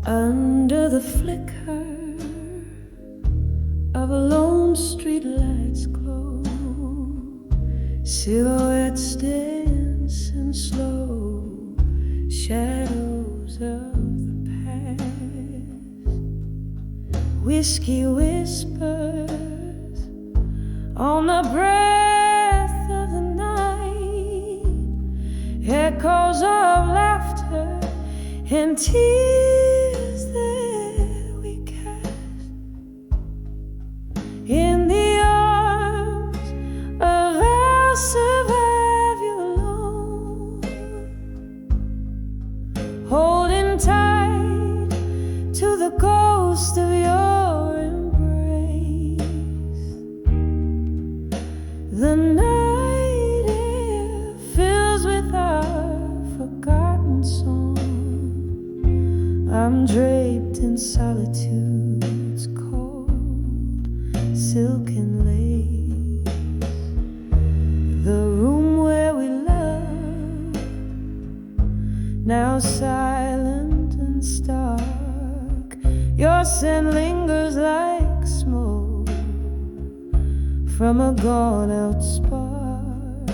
Under the flicker of a lone street light's glow, silhouettes dance in slow shadows of the past. Whiskey whispers on the breath of the night, echoes of laughter and tears that we cast in the arms of I'll survive you alone, holding tight to the ghost of your embrace. The night air fills with our forgotten song. I'm draped in solitude's cold silken lace. The room where we loved, now silent and stark, your scent lingers like smoke from a gone-out spark.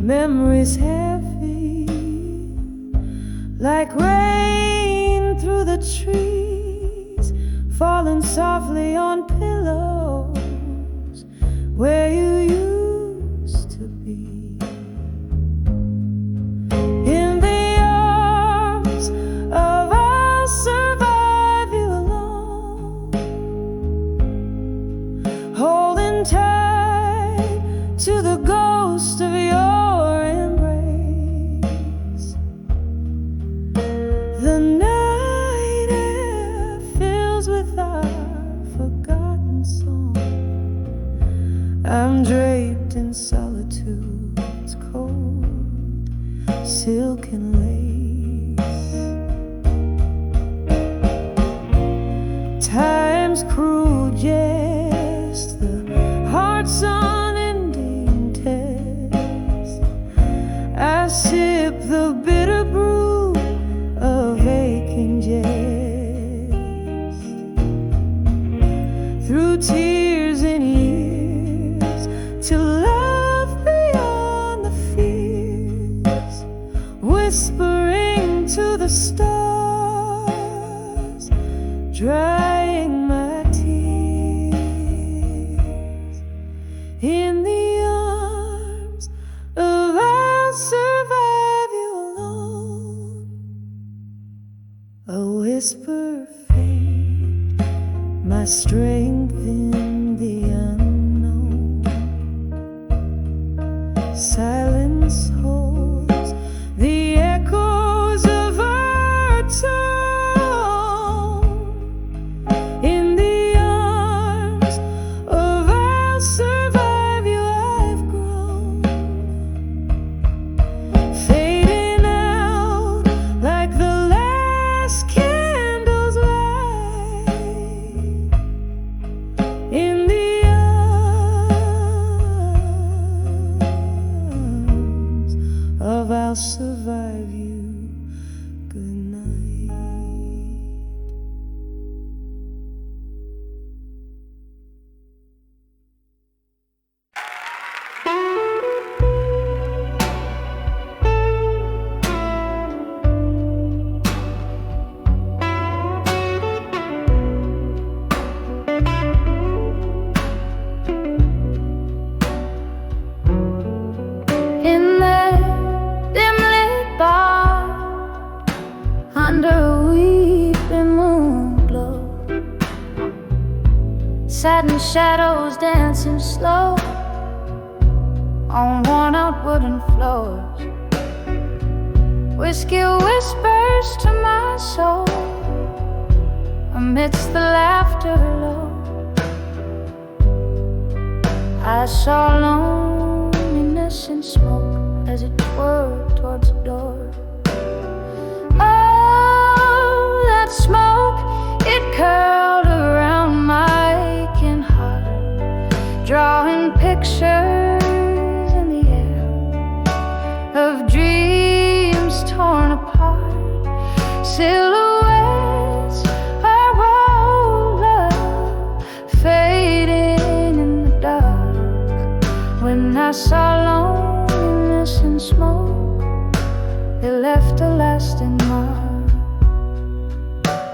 Memories heavy like rain through the trees, falling softly on pillows where you used to be. In the arms of I'll survive you alone, holding tight to the ghost of your embrace. The night air fills with our forgotten song. I'm draped in solitude's cold silken lace. Time's cruel jest, the heart's unending test. I sip the bitter brew of aching jest, through tears and years, to love beyond the fears, whispering to the stars, drying my tears. In the arms of I'll survive you alone, a whisper faint, my strength in the unknown. Silence holds the echoes of our tone. In the arms of I'll survive you I've grown, fading out like the last candle's light. In the arms of I'll survive you. Good night. In that dim-lit bar, under a weeping moon glow, satin shadows dancing slow on worn-out wooden floors. Whiskey whispers to my soul amidst the laughter low. I saw loneliness in smoke as it whirled towards the door. Oh, that smoke, it curled around my aching heart, drawing pictures in the air of dreams torn apart, silhouettes of old love fading in the dark. When I saw loneliness and smoke, it left a lasting mark.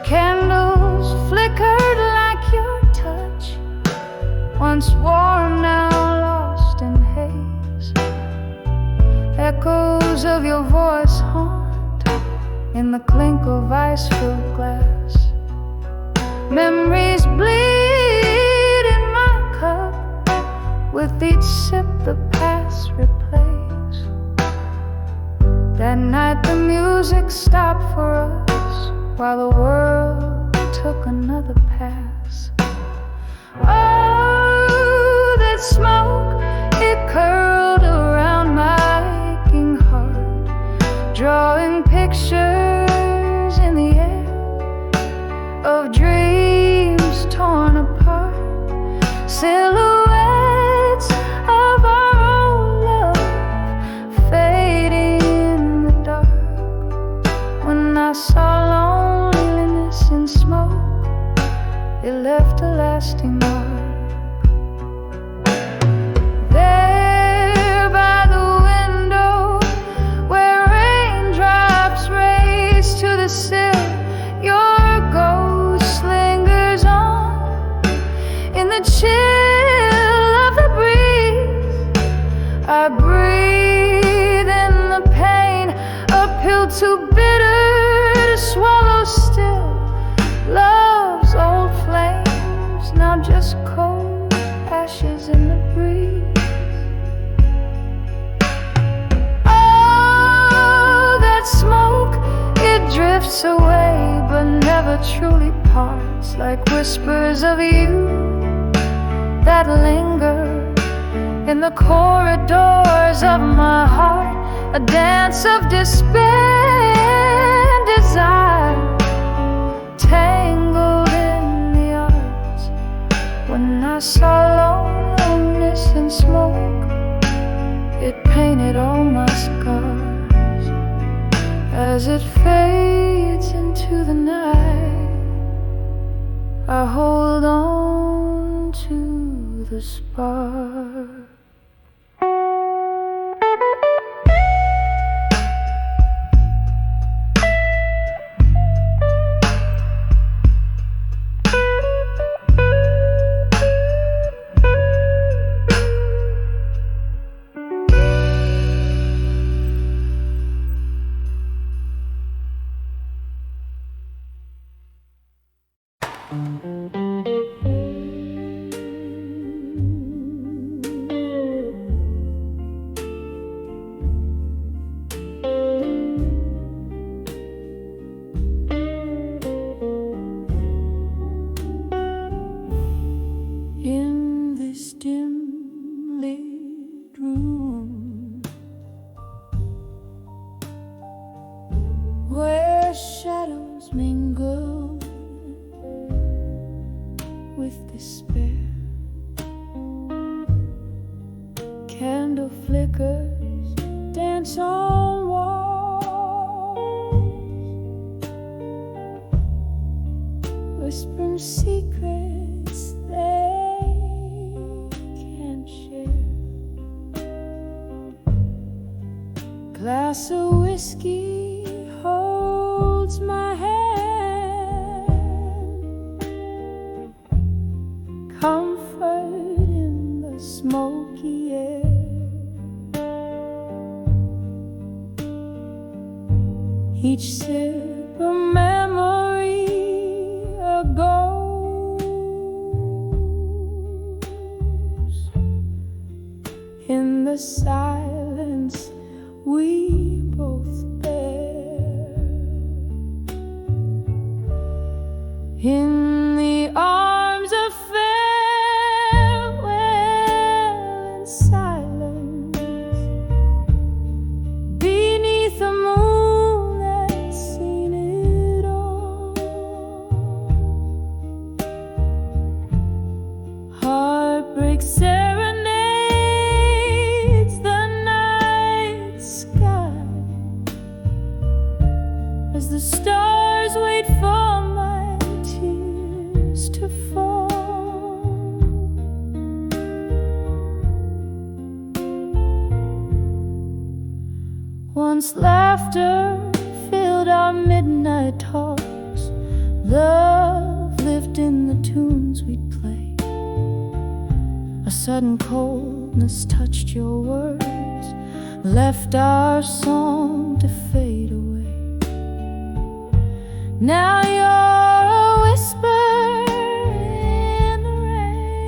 Candles flickered like your touch, once warm, now lost in haze. Echoes of your voice haunt in the clink of ice-filled glass. Memories bleed in my cup, with each sip the past replays. That night the music stopped for us, while the world took another pass. Oh, that smoke, it curled around my aching heart, drawing pictures in the air of dreams torn apart. Silhouettes of our old love fading in the dark. When I saw loneliness and smoke, it left a lasting mark. There by the window, where raindrops race to the sill, your ghost lingers on in the chill of the breeze. I breathe in the pain, a pill too bitter to swallow still. Love's old flames, now just cold ashes in the breeze. Oh, that smoke, it drifts away but never truly parts, like whispers of you that linger in the corridors of my heart. A dance of despair and desire, tangled in the arts. When I saw loneliness and smoke, it painted all my scars. As it fades into the night, I hold on to the spark. In this dim lit room, where shadows mingle with despair, candle flickers dance on walls, whispering secrets they can't share. Glass of whiskey holds my hand, comfort in the smoky air. Each sip a memory, a ghost. In the silence we both bear, in the arms of farewell and silence, beneath a moon that's seen it all. Heartbreak serenades the night sky as the stars wait for my tears to fall. Once laughter filled our midnight talks, love lived in the tunes we'd play. A sudden coldness touched your words, left our song to fade away. Now you're a whisper in the rain,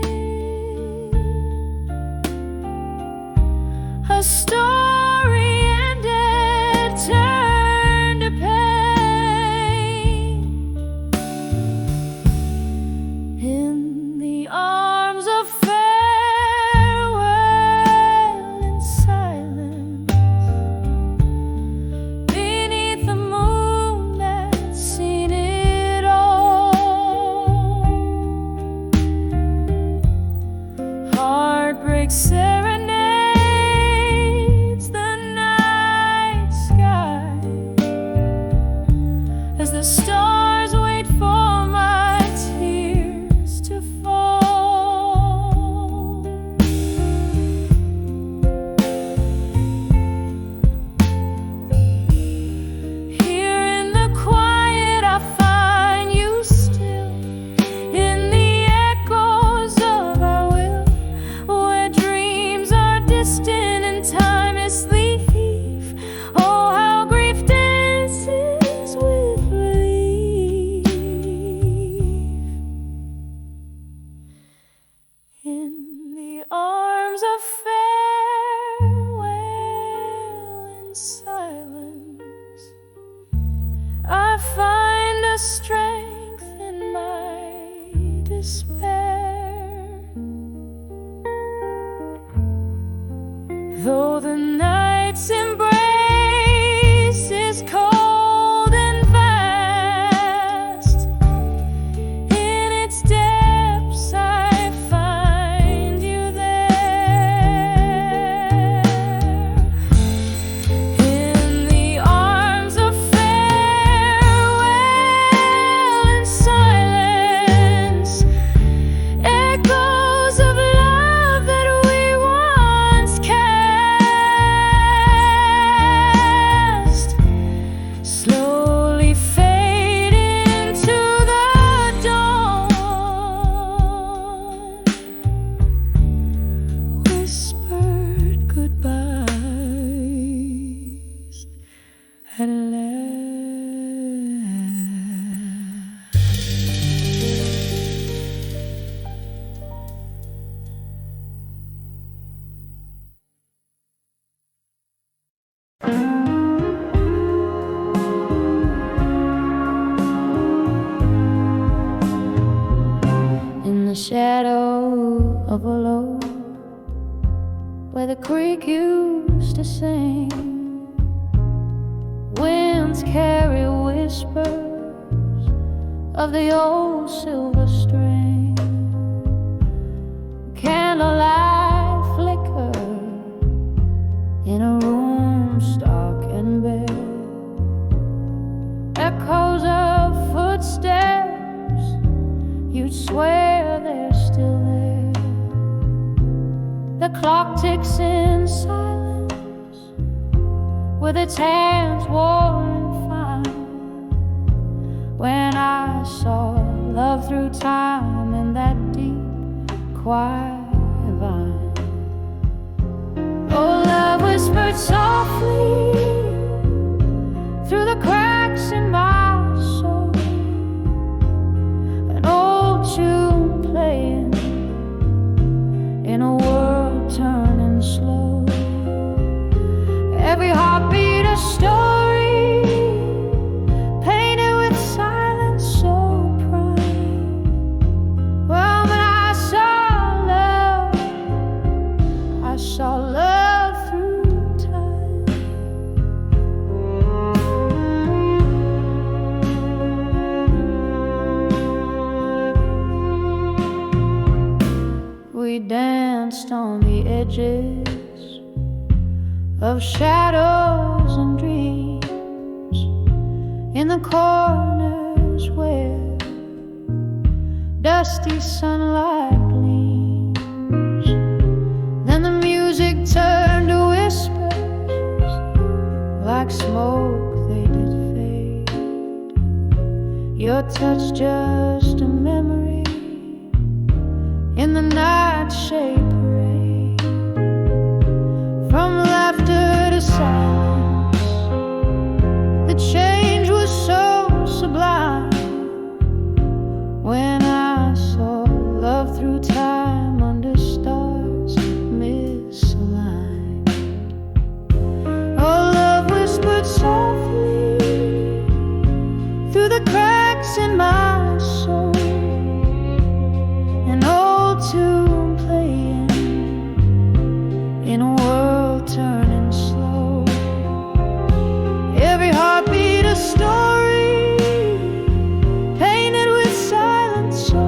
a story ended, turned to pain. In the arms of farewell in silence, beneath the moon that's seen it all. Heartbreak serenades the night sky as the stars wait for my tears to fall. Here in the quiet I find you still, in the echoes of our will, where dreams are distant and time is leaf. Oh, how grief dances with relief. In the arms of farewell in silence, I find a strength in my despair. Though the night's embrace is cold and vast, in its depths I find you there. In the arms of farewell in silence, echoes of love that we once cast slowly fade into the dawn. Whispered goodbyes at last. In the shadow of a low, where the creek used to sing, winds carry whispers of the old silver string. Candlelight flicker in a room stark and bare, echoes of footsteps, you'd swear they're still there. The clock ticks in silence, with its hands worn and fine. When I saw love through time in that deep, quiet vine. Oh, love whispered softly through the cracks in my soul, an old tune playing in a world turning slow. Every heartbeat a story, painted with silence so prime. Well, when I saw love through time. We danced on the edges of shadows and dreams, in in the corners where dusty sunlight gleams. Then the music turned to whispers, like smoke they did fade. Your touch just a memory in the nightshade parade. From laughter to silence, the change was so sublime. When I saw love through time under stars misaligned. Oh, love whispered softly through the cracks in my soul, an old tune playing in a world turning slow. Every heartbeat a story painted with silence so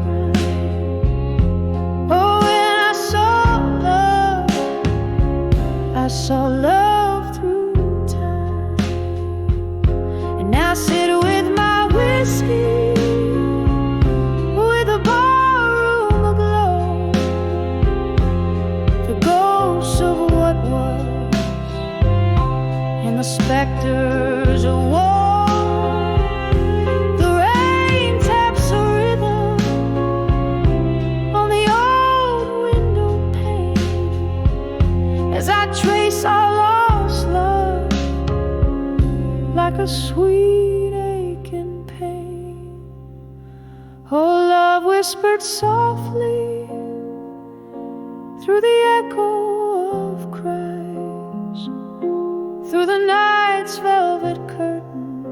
bright. Oh, when I saw love through time. And I sit with my whiskey, with a barroom aglow, the ghosts of what was and the specters of war. The rain taps a rhythm on the old window pane as I trace our lost love like a sweet aching pain. Oh, love whispered softly through the echo of cries, through the night's velvet curtain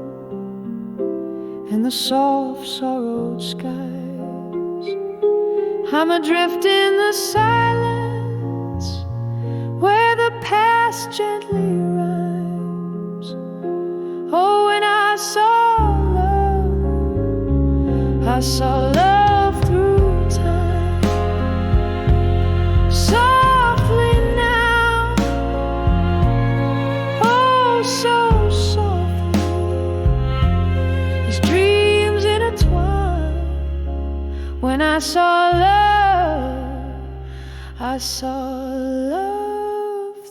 and the soft sorrowed skies. I'm adrift in the silence where the past gently rhymes. Oh, when I saw love through time. Softly now, oh, so softly, as dreams intertwine. When I saw love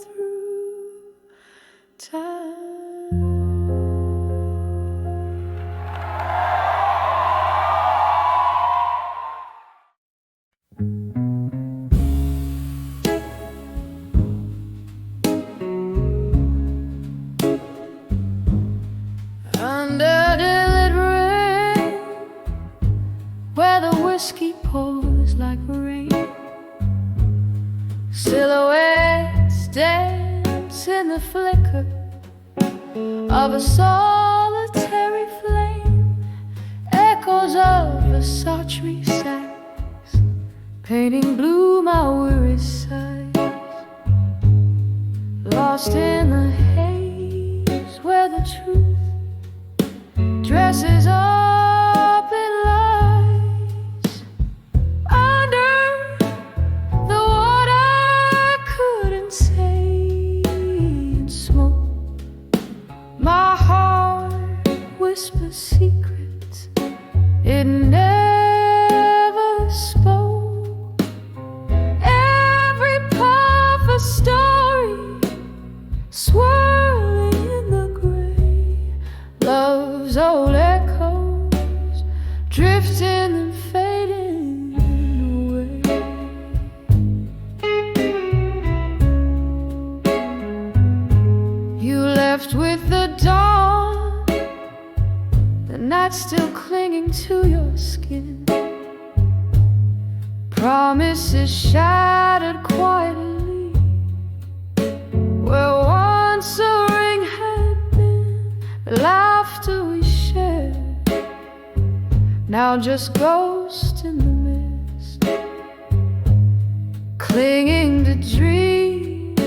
through time. Under deliberate rain, where the whiskey pours like rain, silhouettes dance in the flicker of a solitary flame. Echoes of Versace sax painting blue my weary sighs. Lost in the haze where the truth dresses up in lies. Under the what I couldn't say in smoke, my heart whispers secrets it never spoke. Every puff a story swirling in the gray. Love's old echoes drifting and fading away. You left with the dawn, the night still clinging to your skin. Promises shattered quietly where once a ring had been. The laughter we shared now just ghosts in the mist, clinging to dreams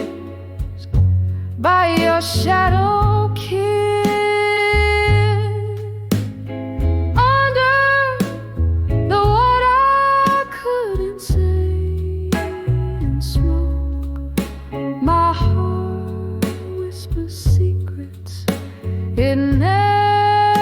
by your shadow kiss. Under the what I couldn't say in smoke, my heart whispers secrets it never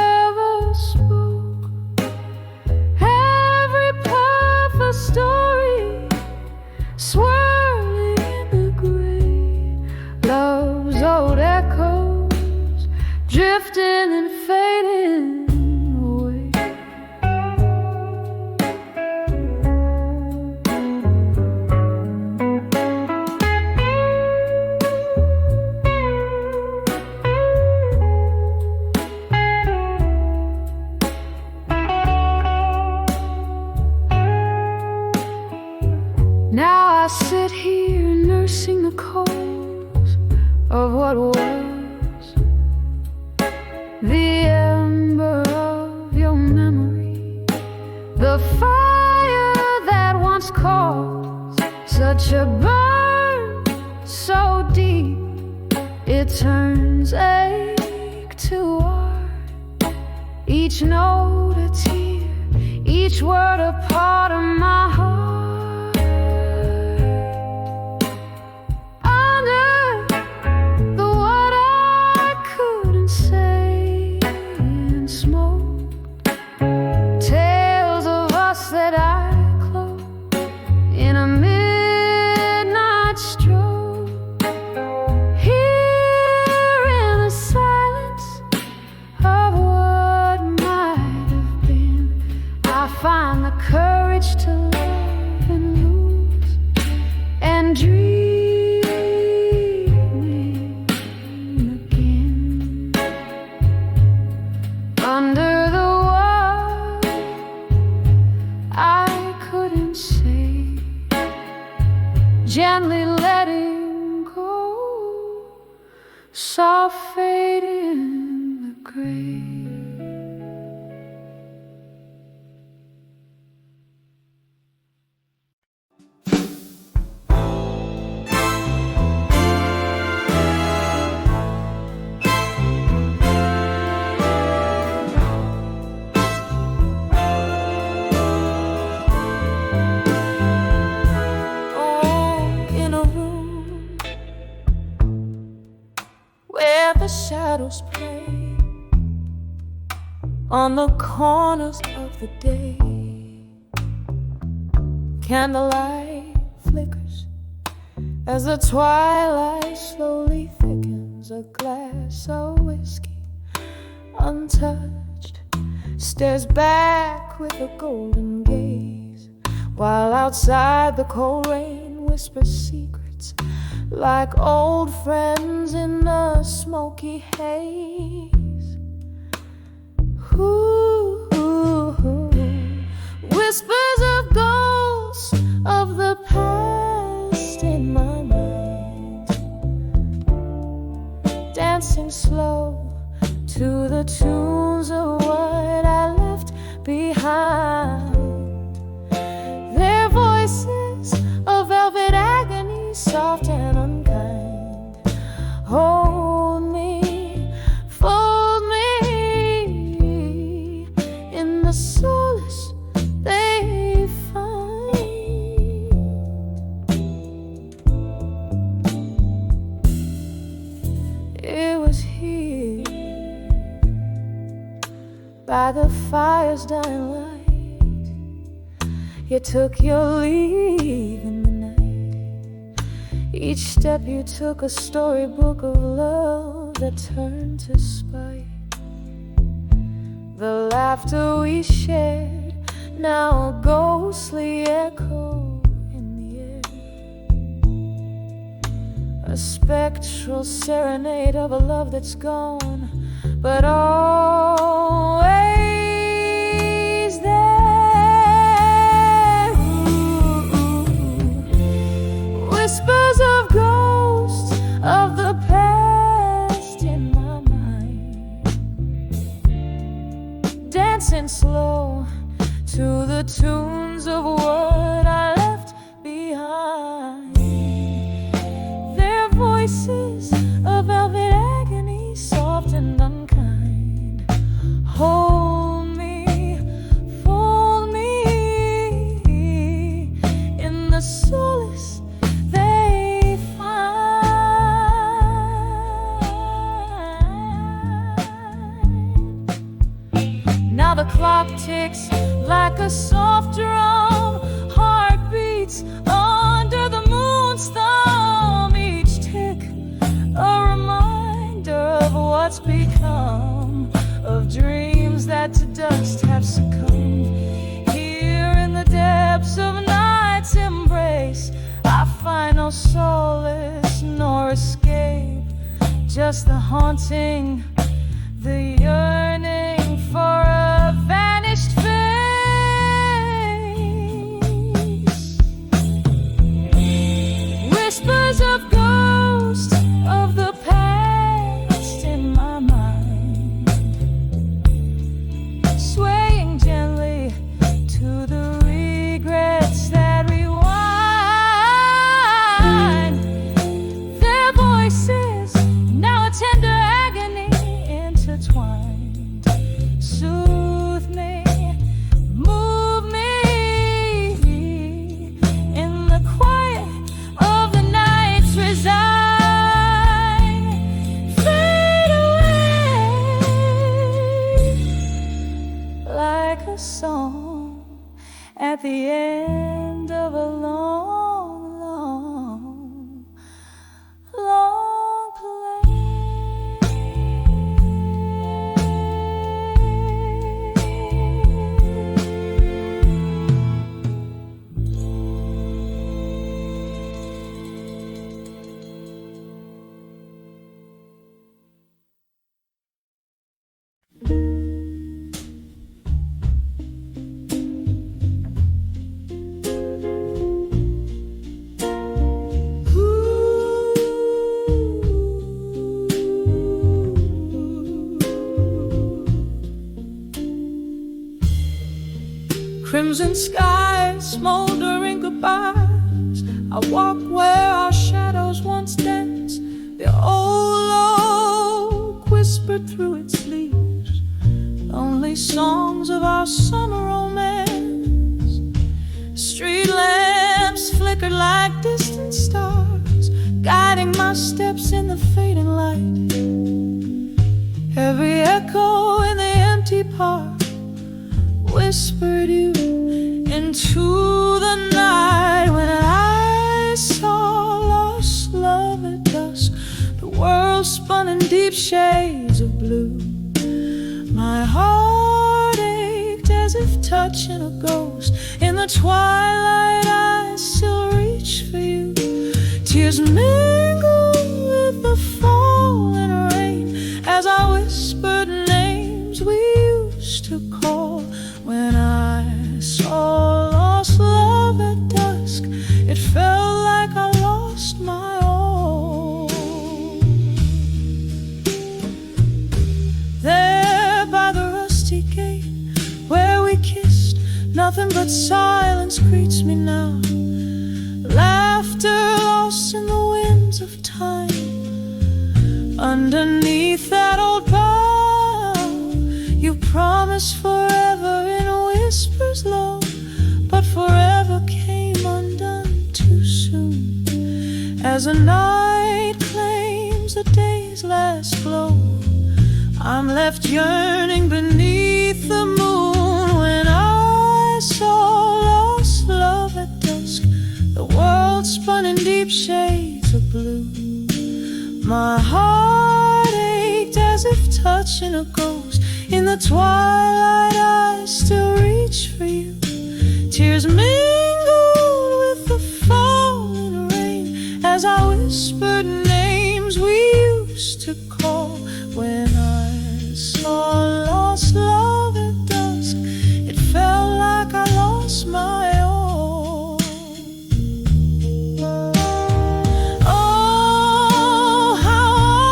drifting and fading away. Now I sit here nursing the coals of what was, the ember of your memory, the fire that once caused such a burn so deep it turns ache to art. Each note a tear, each word a part of my heart. Find the courage to love and lose and dream again. Under the world I couldn't say, gently letting go, saw fade in the grave. Shadows play on the corners of the day. Candlelight flickers as the twilight slowly thickens. A glass of whiskey, untouched, stares back with a golden gaze, while outside the cold rain whispers secrets like old friends in the smoky haze. Ooh, whispers of ghosts of the past in my mind, dancing slow to the tunes of what I left behind. Their voices of velvet agony, soft and unkind, hold me, fold me in the solace they find. It was here by the fire's dying light, you took your leave in the night. Each step you took a storybook of love that turned to spite. The laughter we shared, now a ghostly echo in the air. A spectral serenade of a love that's gone, but always there. Whispers of ghosts of the past in my mind, dancing slow to the tunes of what I left behind. Their voices of velvet agony, soft and unkind, hold me, fold me in the solace they find. Now the clock ticks like a soft drum, heart beats under the moon's thumb. Each tick a reminder of what's become. just the haunting, the yearning for a vanished face. Whispers of ghosts of the past in my mind, swaying gently to the regrets that rewind. Their voices, now a tender agony intertwined, soothe me, move me in the quiet of the night's resign. Fade away like a song at the end of a long, long, long play. Crimson skies, smoldering goodbyes. I walk where our shadows once danced. The old oak whispered through its leaves lonely songs of our summer romance. Street lamps flickered like distant stars, guiding my steps in the fading light. Every echo in the empty park whispered you into the night. When I saw lost love at dusk, the world spun in deep shades of blue. My heart ached as if touching a ghost. In the twilight I still reach for you. Tears mingle with the falling rain as I whispered names we used to call. When I saw lost love at dusk, it felt like I lost my all. There by the rusty gate where we kissed, nothing but silence greets me now. Laughter lost in the winds of time. Underneath that old bough, you promised forever in whispers low, but forever came undone too soon. As a night claims a day's last glow, I'm left yearning beneath the moon. When I saw lost love at dusk, the world spun in deep shades of blue. My heart ached as if touching a ghost. In the twilight I still reach for you. Tears mingled with the falling rain as I whispered names we used to call. When I saw lost love at dusk, it felt like I lost my all. Oh, how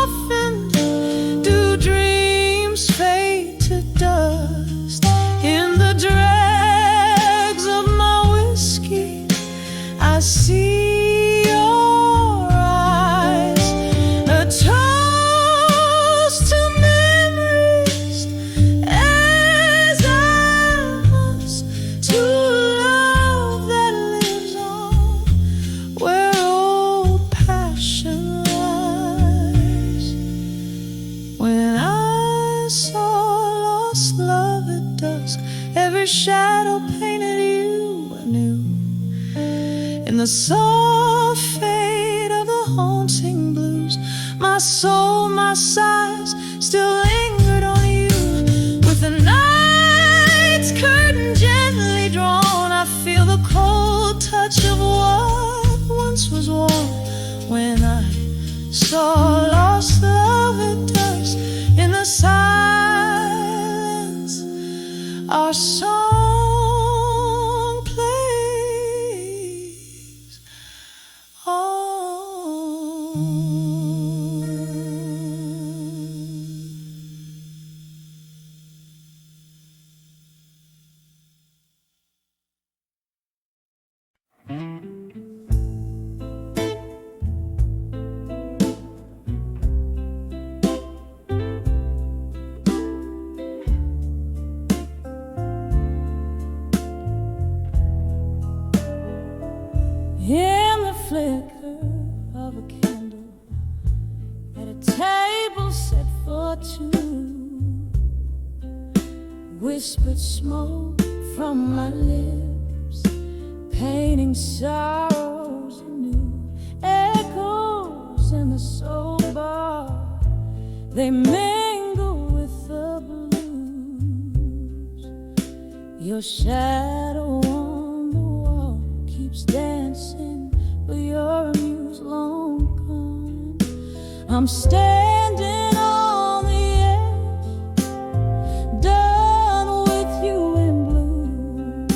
often do dreams fade to dust? In the dregs of my whiskey, I see your eyes, a toast to memories, as I must to love that lives on where old passion lies. When I saw lost love at dusk, every shadow painted you anew. In the soft fade of the haunting blues, my soul, my sighs still lingered on you. With the night's curtain gently drawn, I feel the cold touch of what once was warm. When I saw lost love our song plays on. In the flicker of a candle at a table set for two, whispered smoke from my lips, painting sorrows anew. Echoes in the soul bar, they mingle with the blues. Your shadow on the wall keeps dancing, but your muse long gone. I'm standing on the edge, done with you in blue.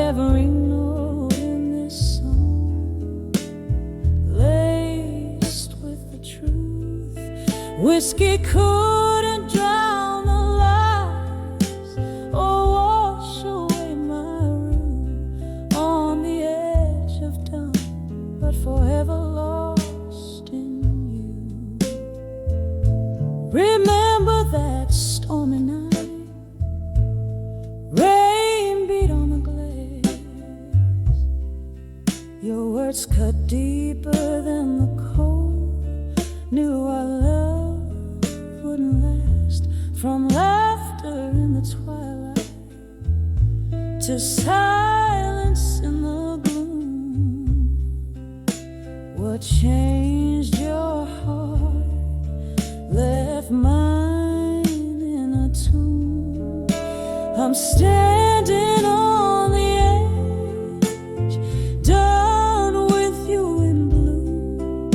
Every note in this song laced with the truth. Whiskey couldn't drown the lies or wash away my room on the edge of dawn, but forever lost in you. Remember that stormy night, rain beat on the glass. Your words cut deeper than the cold. Knew our love wouldn't last. From laughter in the twilight to silence in the gloom. What changed your heart left mine in a tomb. I'm standing on the edge, done with you in blue.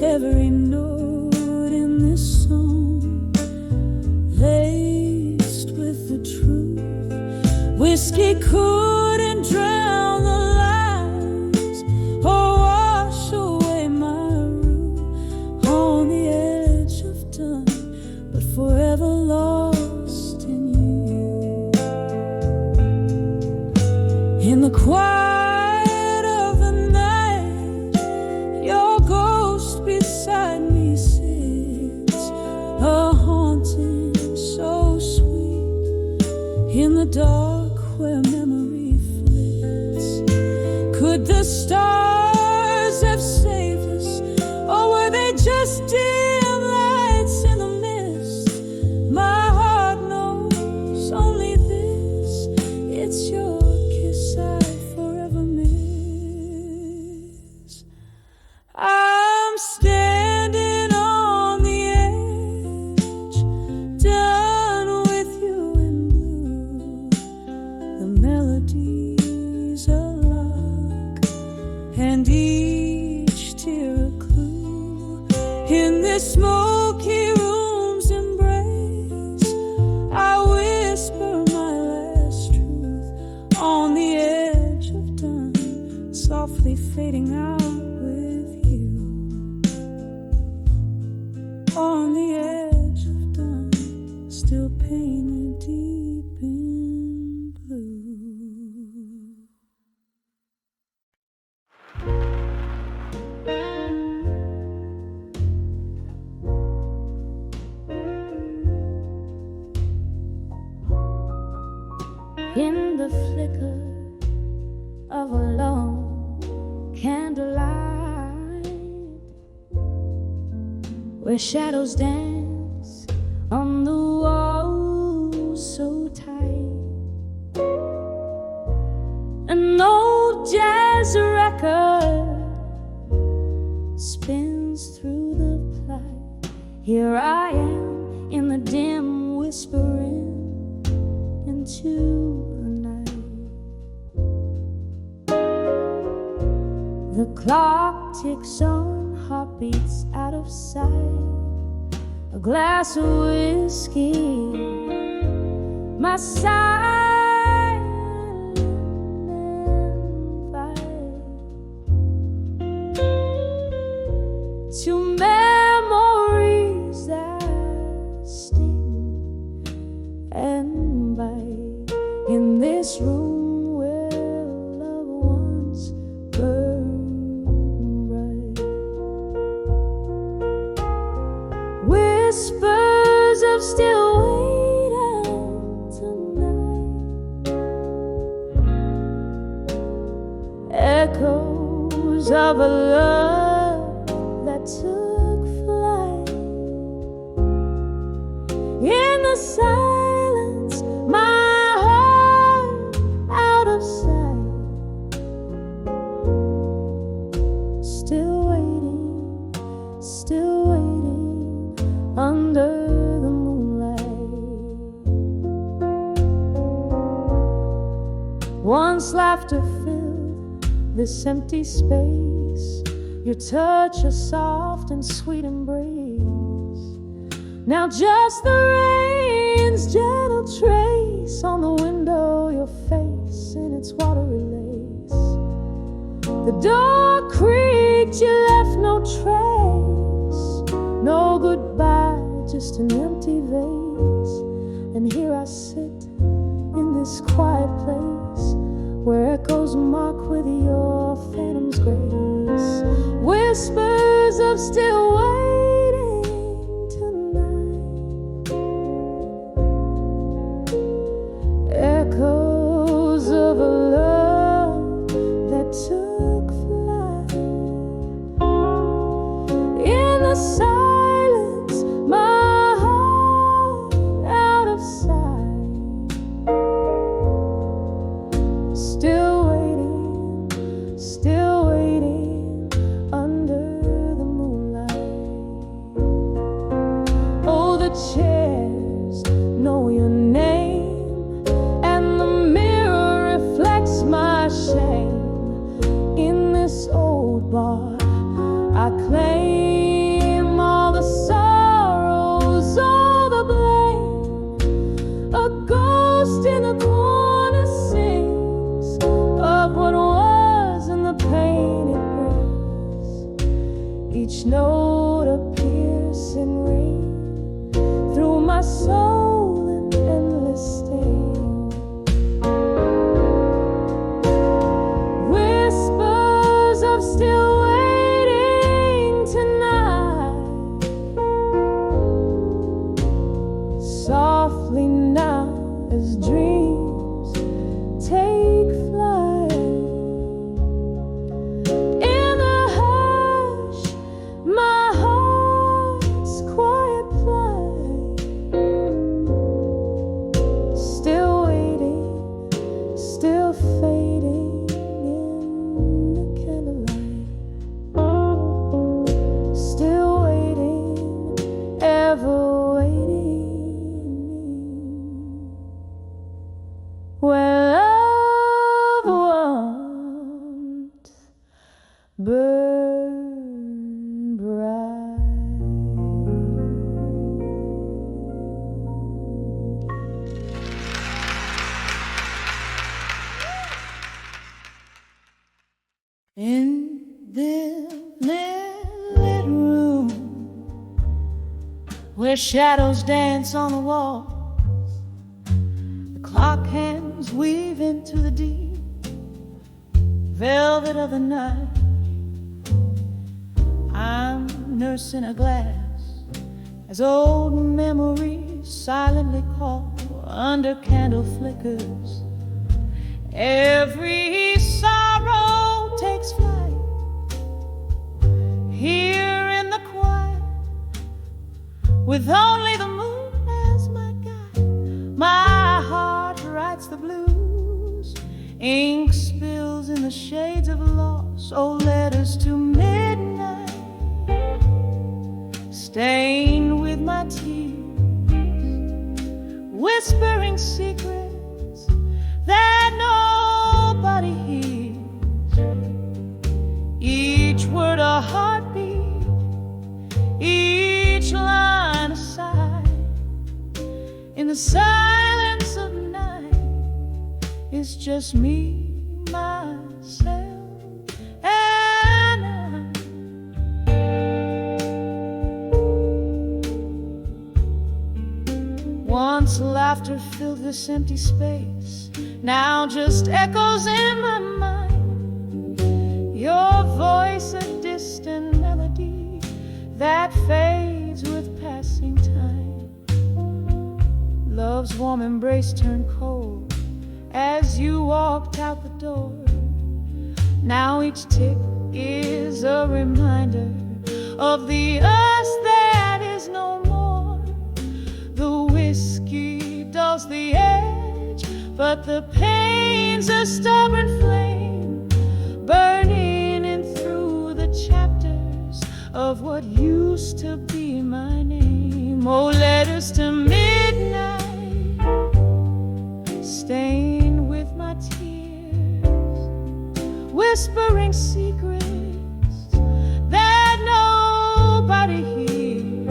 Every note in this song laced with the truth. Whiskey couldn't drown the lies or wash away my room on the edge of dawn, but forever lost in you. In the quiet of the night, your ghost beside me sits, a haunting so sweet. In the dark where memory flits, could the stars have saved us, or were they just dim lights in the mist? My heart knows only this: it's your kiss I forever miss. I'm standing on the edge, done with you in blue. The melodies a lock, and each tear a clue. In this smoky room's embrace, I whisper my last truth on the edge of dawn, softly fading out with you. On the edge of dawn, still painted deep in blue. In the flicker of a long candlelight, where shadows dance on the wall so tight, an old jazz record spins through the plight. Here I am in the dim whispering into the night. The clock ticks on, heartbeats out of sight. A glass of whiskey, my side. and bite in this room where love once burned bright. Whispers of still waiting tonight, echoes of a love that took flight. In the silence, my heart out of sight, still waiting under the moonlight. Once laughter filled this empty space, your touch a soft and sweet embrace. Now just the rain's gentle trace on the window, your face in its watery lace. The door creaked, you left no trace, no goodbye, just an empty vase. And here I sit in this quiet place where echoes mock with your phantom's grace. Whispers of still waiting tonight, echoes of a love that took flight. In the silence, my heart out of sight, still waiting under the moonlight. Oh, the chairs know your name, and the mirror reflects my shame. In this old bar, I claim all the sorrows, all the blame. A ghost in the corner sings of what was and the pain it brings. Each note a piercing ring through my soul in endless sting. Whispers of still waiting tonight, softly now as dreams take flight. In the hush, my heart's quiet plight, still waiting, still fading in the candlelight. Still waiting, ever waiting, where love once burned bright. In this lit room where shadows dance on the wall, the clock hands weave into the deep velvet of the night. I'm nursing a glass as old memories silently call under candle flickers. Every sorrow takes flight here in the quiet, with only the moon as my guide. My heart writes the blues, ink spills in the shades of loss. Oh, letters to midnight, stained with my tears, whispering secrets that nobody hears. Each word a heartbeat, each line a sigh. In the silence of the night, it's just me, myself, and I. Once life laughter filled this empty space, now just echoes in my mind. Your voice, a distant melody that fades with passing time. Love's warm embrace turned cold as you walked out the door. Now each tick is a reminder of the us that is no more. The whiskey dulls the edge, but the pain's a stubborn flame, burning in through the chapters of what used to be my name. Oh, letters to midnight, stained with my tears, whispering secrets that nobody hears.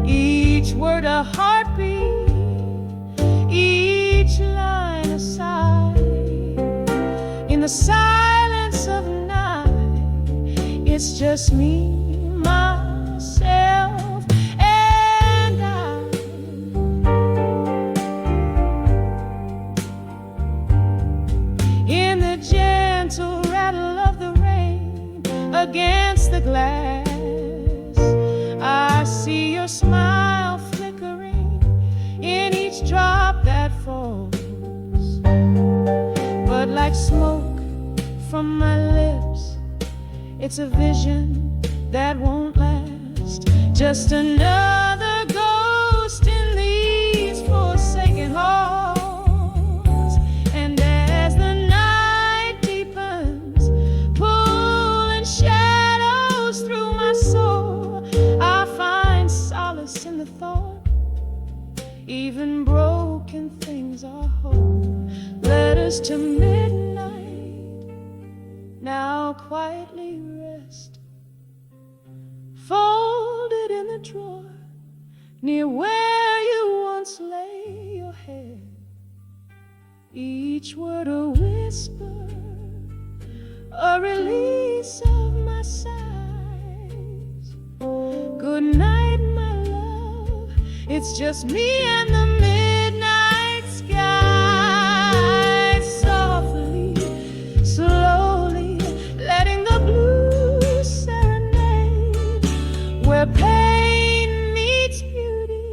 Each word a heartbeat, each line a sigh. In the silence of night, it's just me, myself, and I. In the gentle rattle of the rain against the glass, I see your smile flickering in each drop that falls. But like smoke from my lips, it's a vision that won't last. Just another ghost in these forsaken halls. And as the night deepens, pulling shadows through my soul, I find solace in the thought even broken things are whole. Letters to midnight now quietly rest, folded in the drawer near where you once lay your head. Each word a whisper, a release of my sighs. Good night, my love, it's just me and the midnight sky. Softly, slowly, letting the blues serenade where pain meets beauty.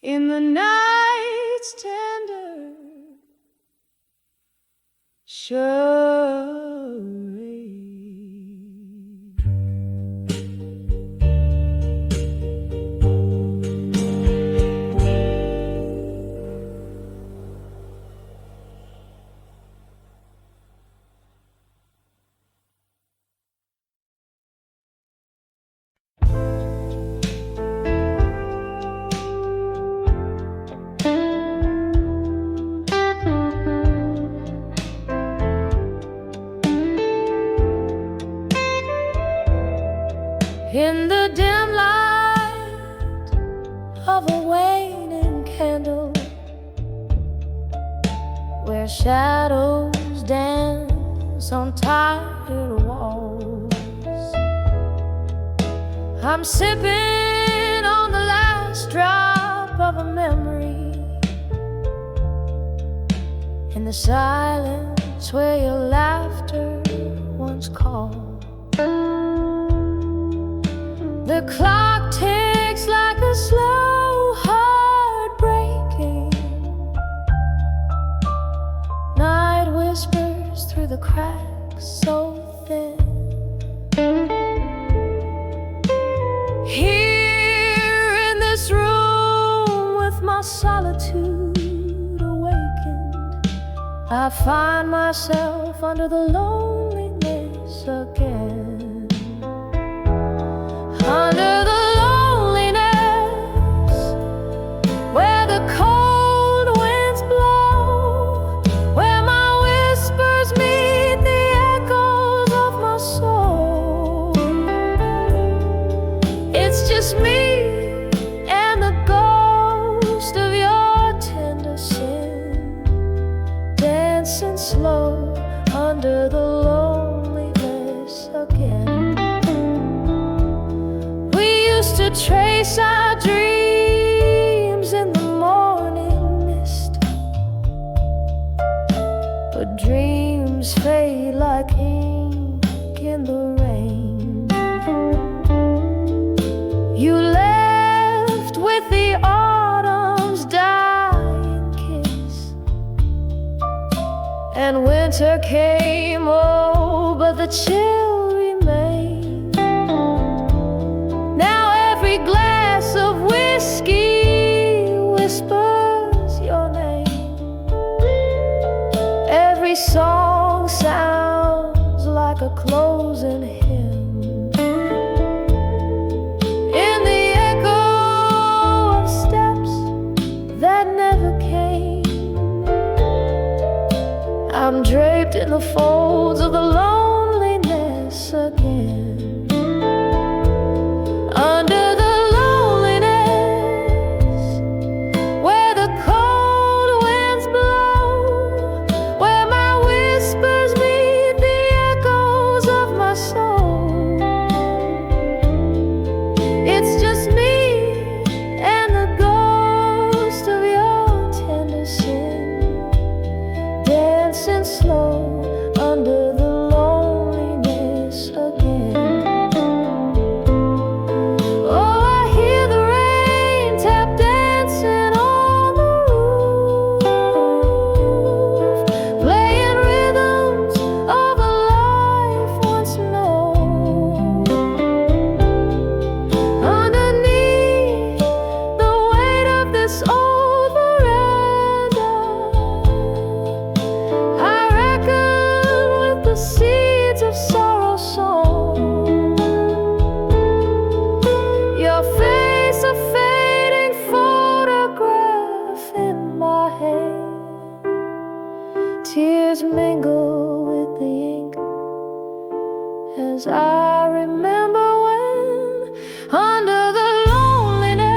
In the night's tender charade. In the dim light of a waning candle, where shadows dance on tired walls, I'm sipping on the last drop of a memory. In the silence where your laughter once called. The clock ticks like a slow heartbreaking. Night whispers through the cracks so thin. Here in this room with my solitude awakened, I find myself under the loneliness again. Under the loneliness, where the cold winds blow, where my whispers meet the echoes of my soul. It's just me and the ghost of your tender sin, dancing slow under the loneliness again. used to trace our dreams in the morning mist, but dreams fade like ink in the rain. You left with the autumn's dying kiss, and winter came, oh, but the chill remained. Now every glass of whiskey whispers your name. Every song sounds like a closing hymn. In the echo of steps that never came, I'm draped in the folds of the loneliness again. Under the loneliness, where the cold winds blow, where my whispers meet the echoes of my soul. It's just me and the ghost of your tender sin, dancing slow under the loneliness again. Oh, I hear the rain tap dancing on the roof, playing rhythms of a life once known. Underneath the weight of this old veranda, I reckon with the seeds of sorrow sown. Your face, a fading photograph in my hand. Tears mingle with the ink as I remember when, under the loneliness,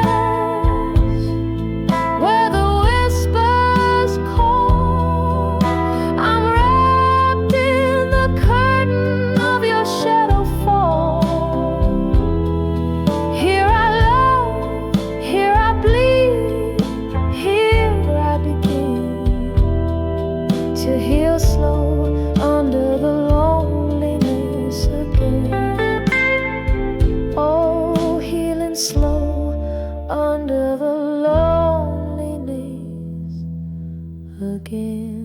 where the whispers call, I'm wrapped in the curtain of your shadow fall. Here I love, here I bleed, here I begin to heal slow under the loneliness again. Oh, healing slow under the loneliness again.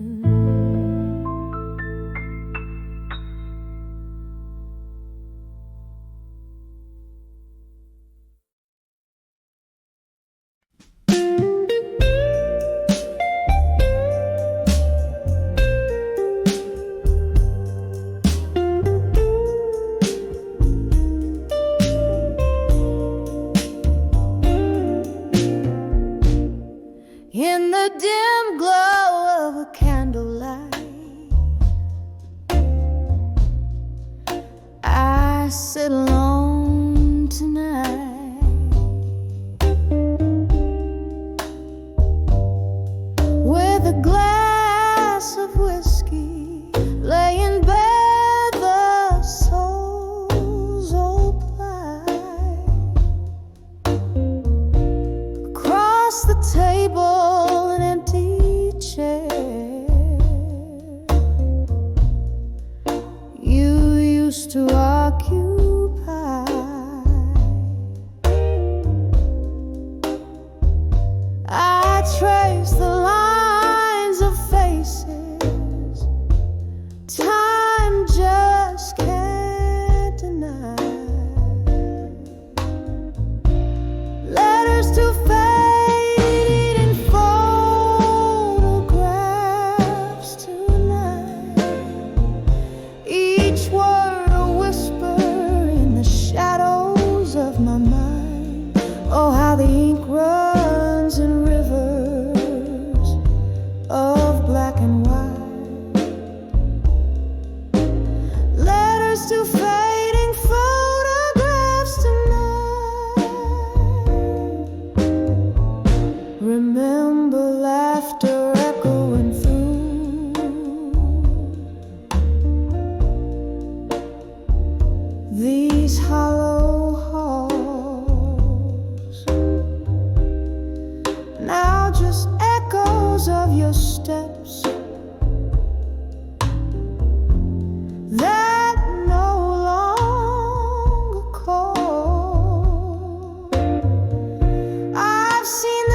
In the dim glow of a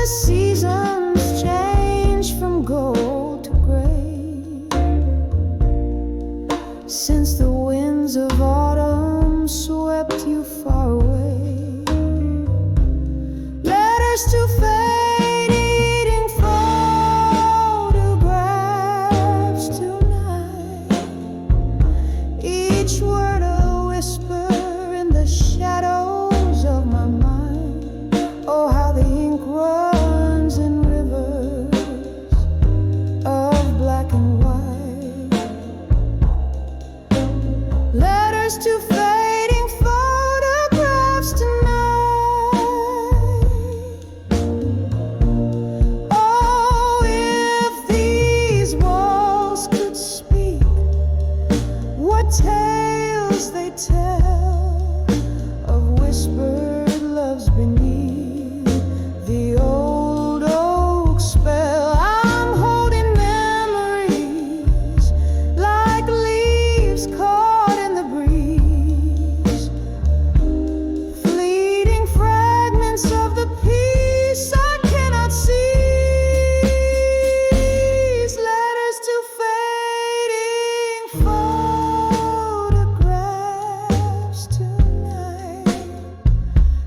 seasons change from gold to gray, since the winds of autumn swept you far away. Letters to fading photographs tonight, each word a whisper in the shadows of my mind. Oh, how the ink runs in rivers of black and white. Letters to fading photographs tonight. Oh, if these walls could speak, what tales they tell of whispered loves beneath the old oak spell. I'm holding memories like leaves caught in the breeze, fleeting fragments of the peace I cannot seize. Letters to fading photographs tonight,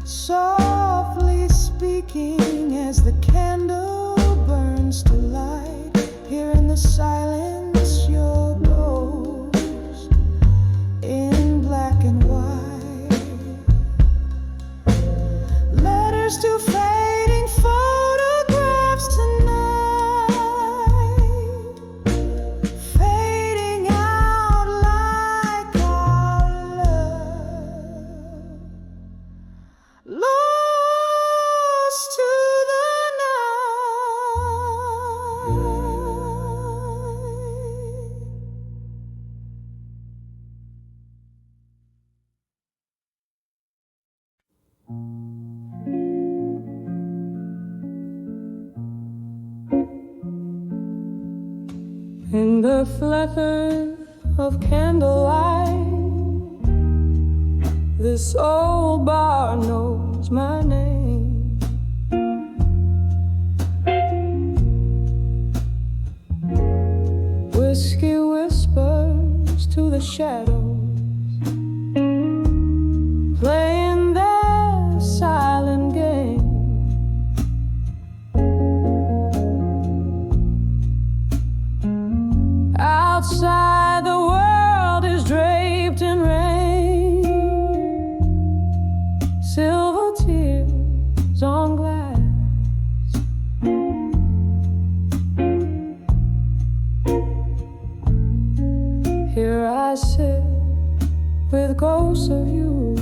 softly speaking as the candle burns to light. Here in the silence, your ghost in black and white. Letters to fading photographs tonight, fading out like our love, lost to the night. In the flicker of candlelight, this old bar knows my name. Whiskey whispers to the shadows, playing their silent game. Outside the world is draped in rain, silver tears on glass. Here I sit with ghosts of you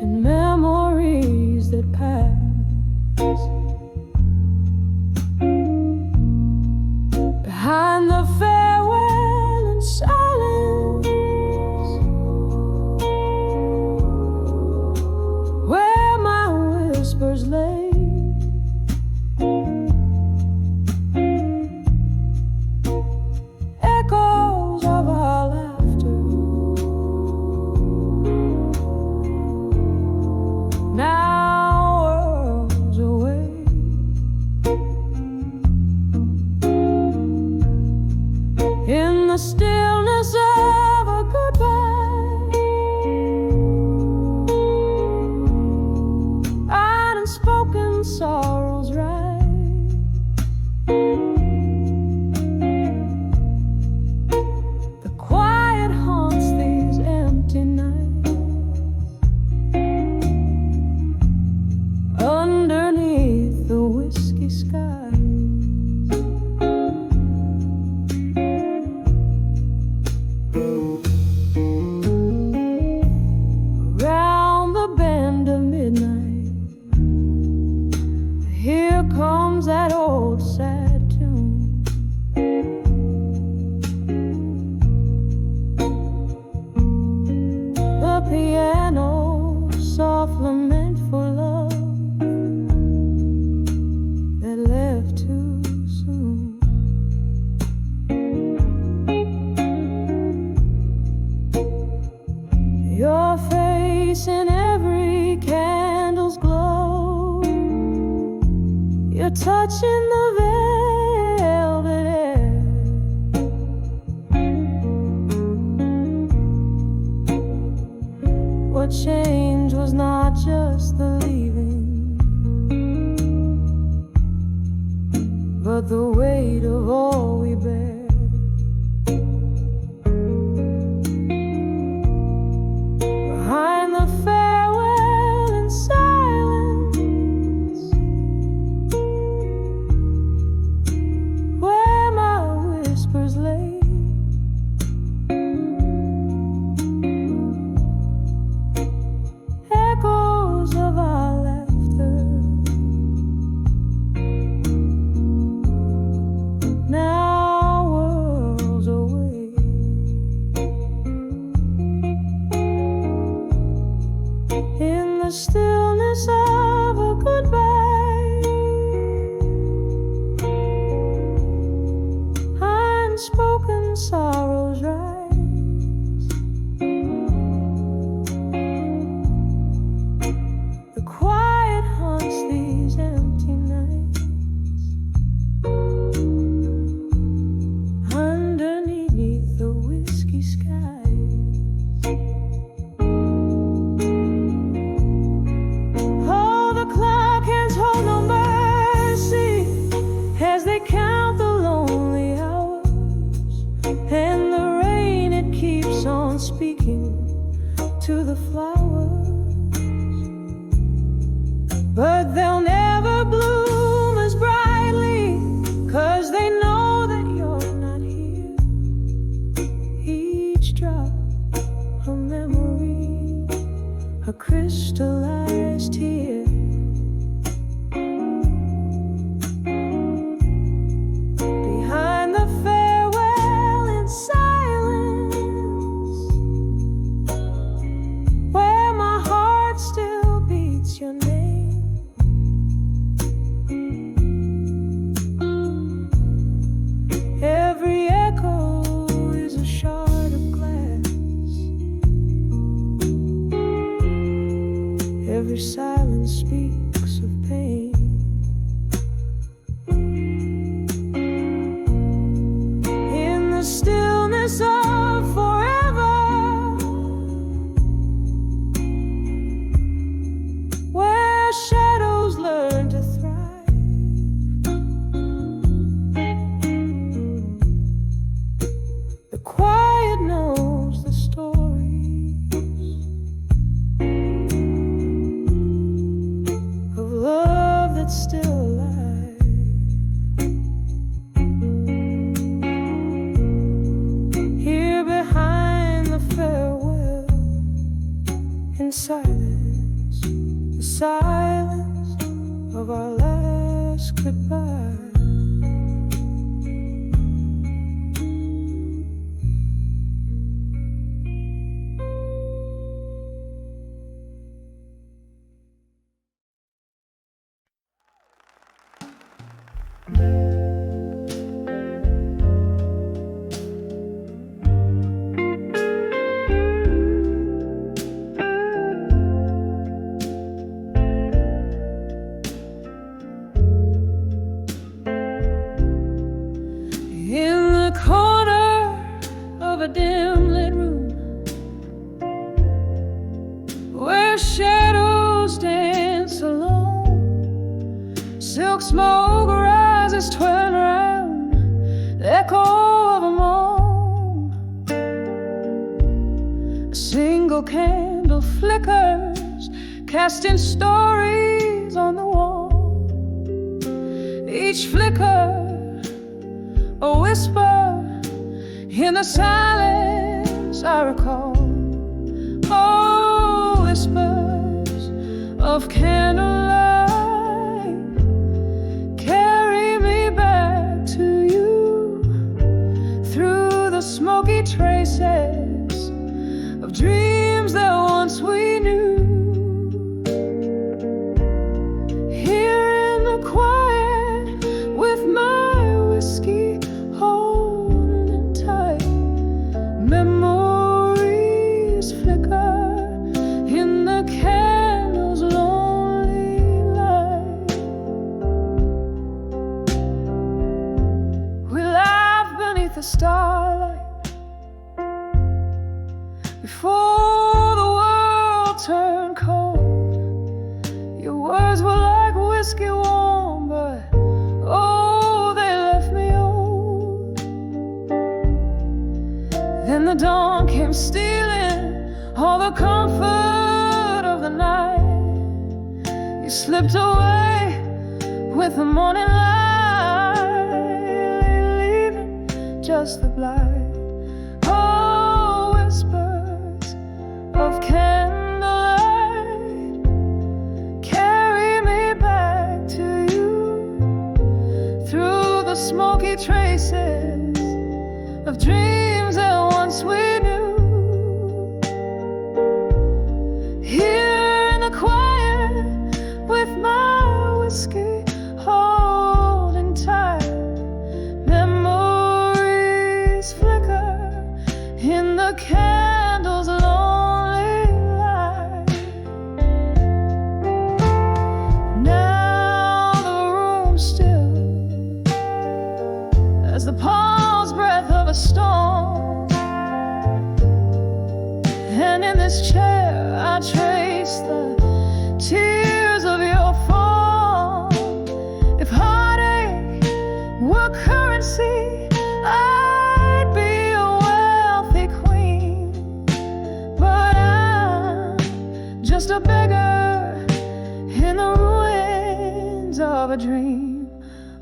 and memories that pass. Behind the farewell and silence, where my whispers lay, echoes of our laughter, now worlds away. In the stillness of a goodbye, unspoken sorrows rise. The quiet haunts these empty nights, underneath the whiskey sky. Around the bend of midnight, here comes that old sad tune. The piano, soft lament for love that left too soon. Your face in every candle's glow, You're touching the velvet air. What changed was not just the leaving, but the weight of all we bear. Behind the farewell in silence, where my whispers lay, echoes of our laughter, now worlds away. In the stillness of a goodbye, unspoken sorrows rise. The quiet haunts these empty nights, underneath the whiskey skies. Oh, the clock hands hold no mercy as they count the lonely hours, and the rain, it keeps on speaking to the flowers. But they'll never bloom as brightly, 'cause they know that you're not here. Each drop a memory, a crystallized tear. Behind the farewell in silence, where my heart still beats your name, every echo is a shard of glass, every silence speaks of pain. In the stillness of forever, where shadows learn to thrive, the quiet knows the stories of love that's still alive. Here behind the farewell in silence, the silence of our last goodbye. In the corner of a dim lit room, where shadows dance alone, silk smoke rises, twirling around, the echo of a moan. A single candle flickers, casting stories on the wall. Each flicker a whisper in the silence I recall. Oh, whispers of candlelight, carry me back to you through the smoky traces of dreams that once we knew. Here in the quiet with my whiskey holding tight, memories dawn came stealing all the comfort of the night. You slipped away with the morning light, leaving just the blight. Oh, whispers of candlelight, carry me back to you through the smoky traces of dreams that once we knew. Here in the quiet with my whiskey holding tight, memories flicker in the candle's lonely light. Now the room's still as the pause breath of a storm, and in this chair I trace the tears of your form. If heartache were currency, I'd be a wealthy queen, but I'm just a beggar in the ruins of a dream.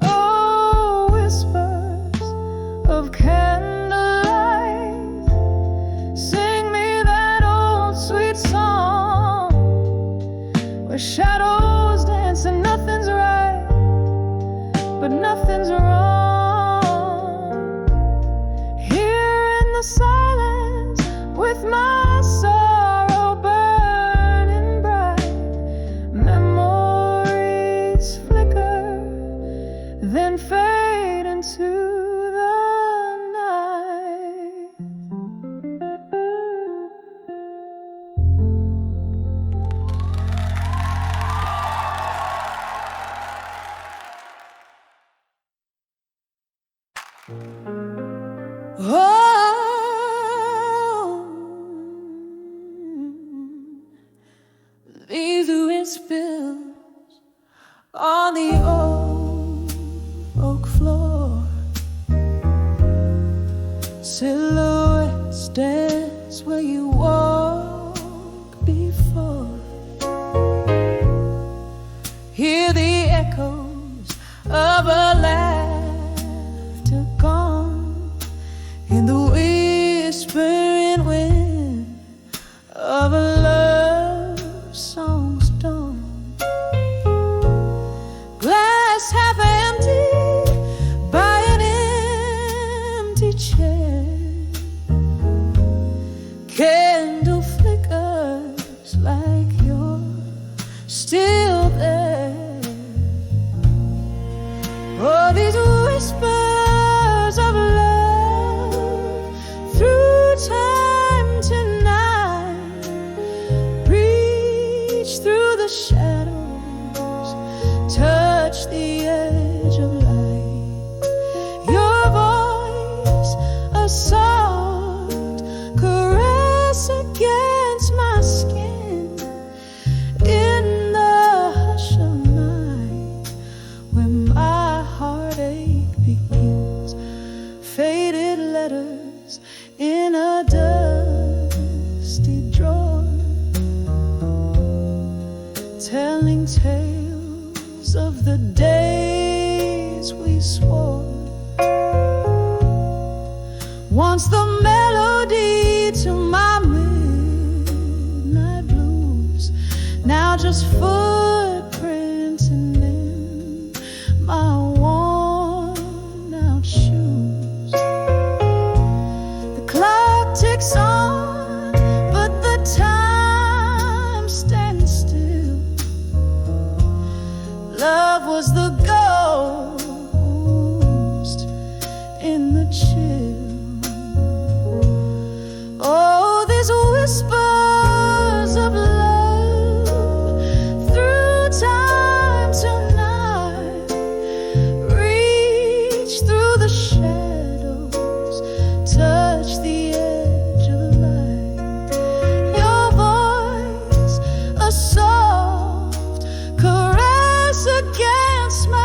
Oh, whispers of candlelight, sing me that old sweet song where shadows dance and nothing's right, but nothing's wrong. Here in the silence with my sorrow burning bright, memories flicker, then fade into the night. Oh, these whispers on the old oak floor, silhouettes dance where you walked before. Hear the echoes of a laughter gone in the whispering wind of a love song's dawn. Glass half empty by an empty chair, candle flickers like you're still there. Oh, these whispers of love through time tonight reach through the shadows, touch the edge of light. Your voice, a soft caress against my skin in the hush of night when my heartache begins. Faded letters in a dusty drawer, telling tales of the days we swore. Once the melody to my midnight blues, now just footprints in my worn out shoes. The clock ticks on, but the time stands still. Love was the ghost in the chill. Oh, these whispers of love through time tonight reach through the shadows, touch the edge of the light. Your voice, a soft caress against my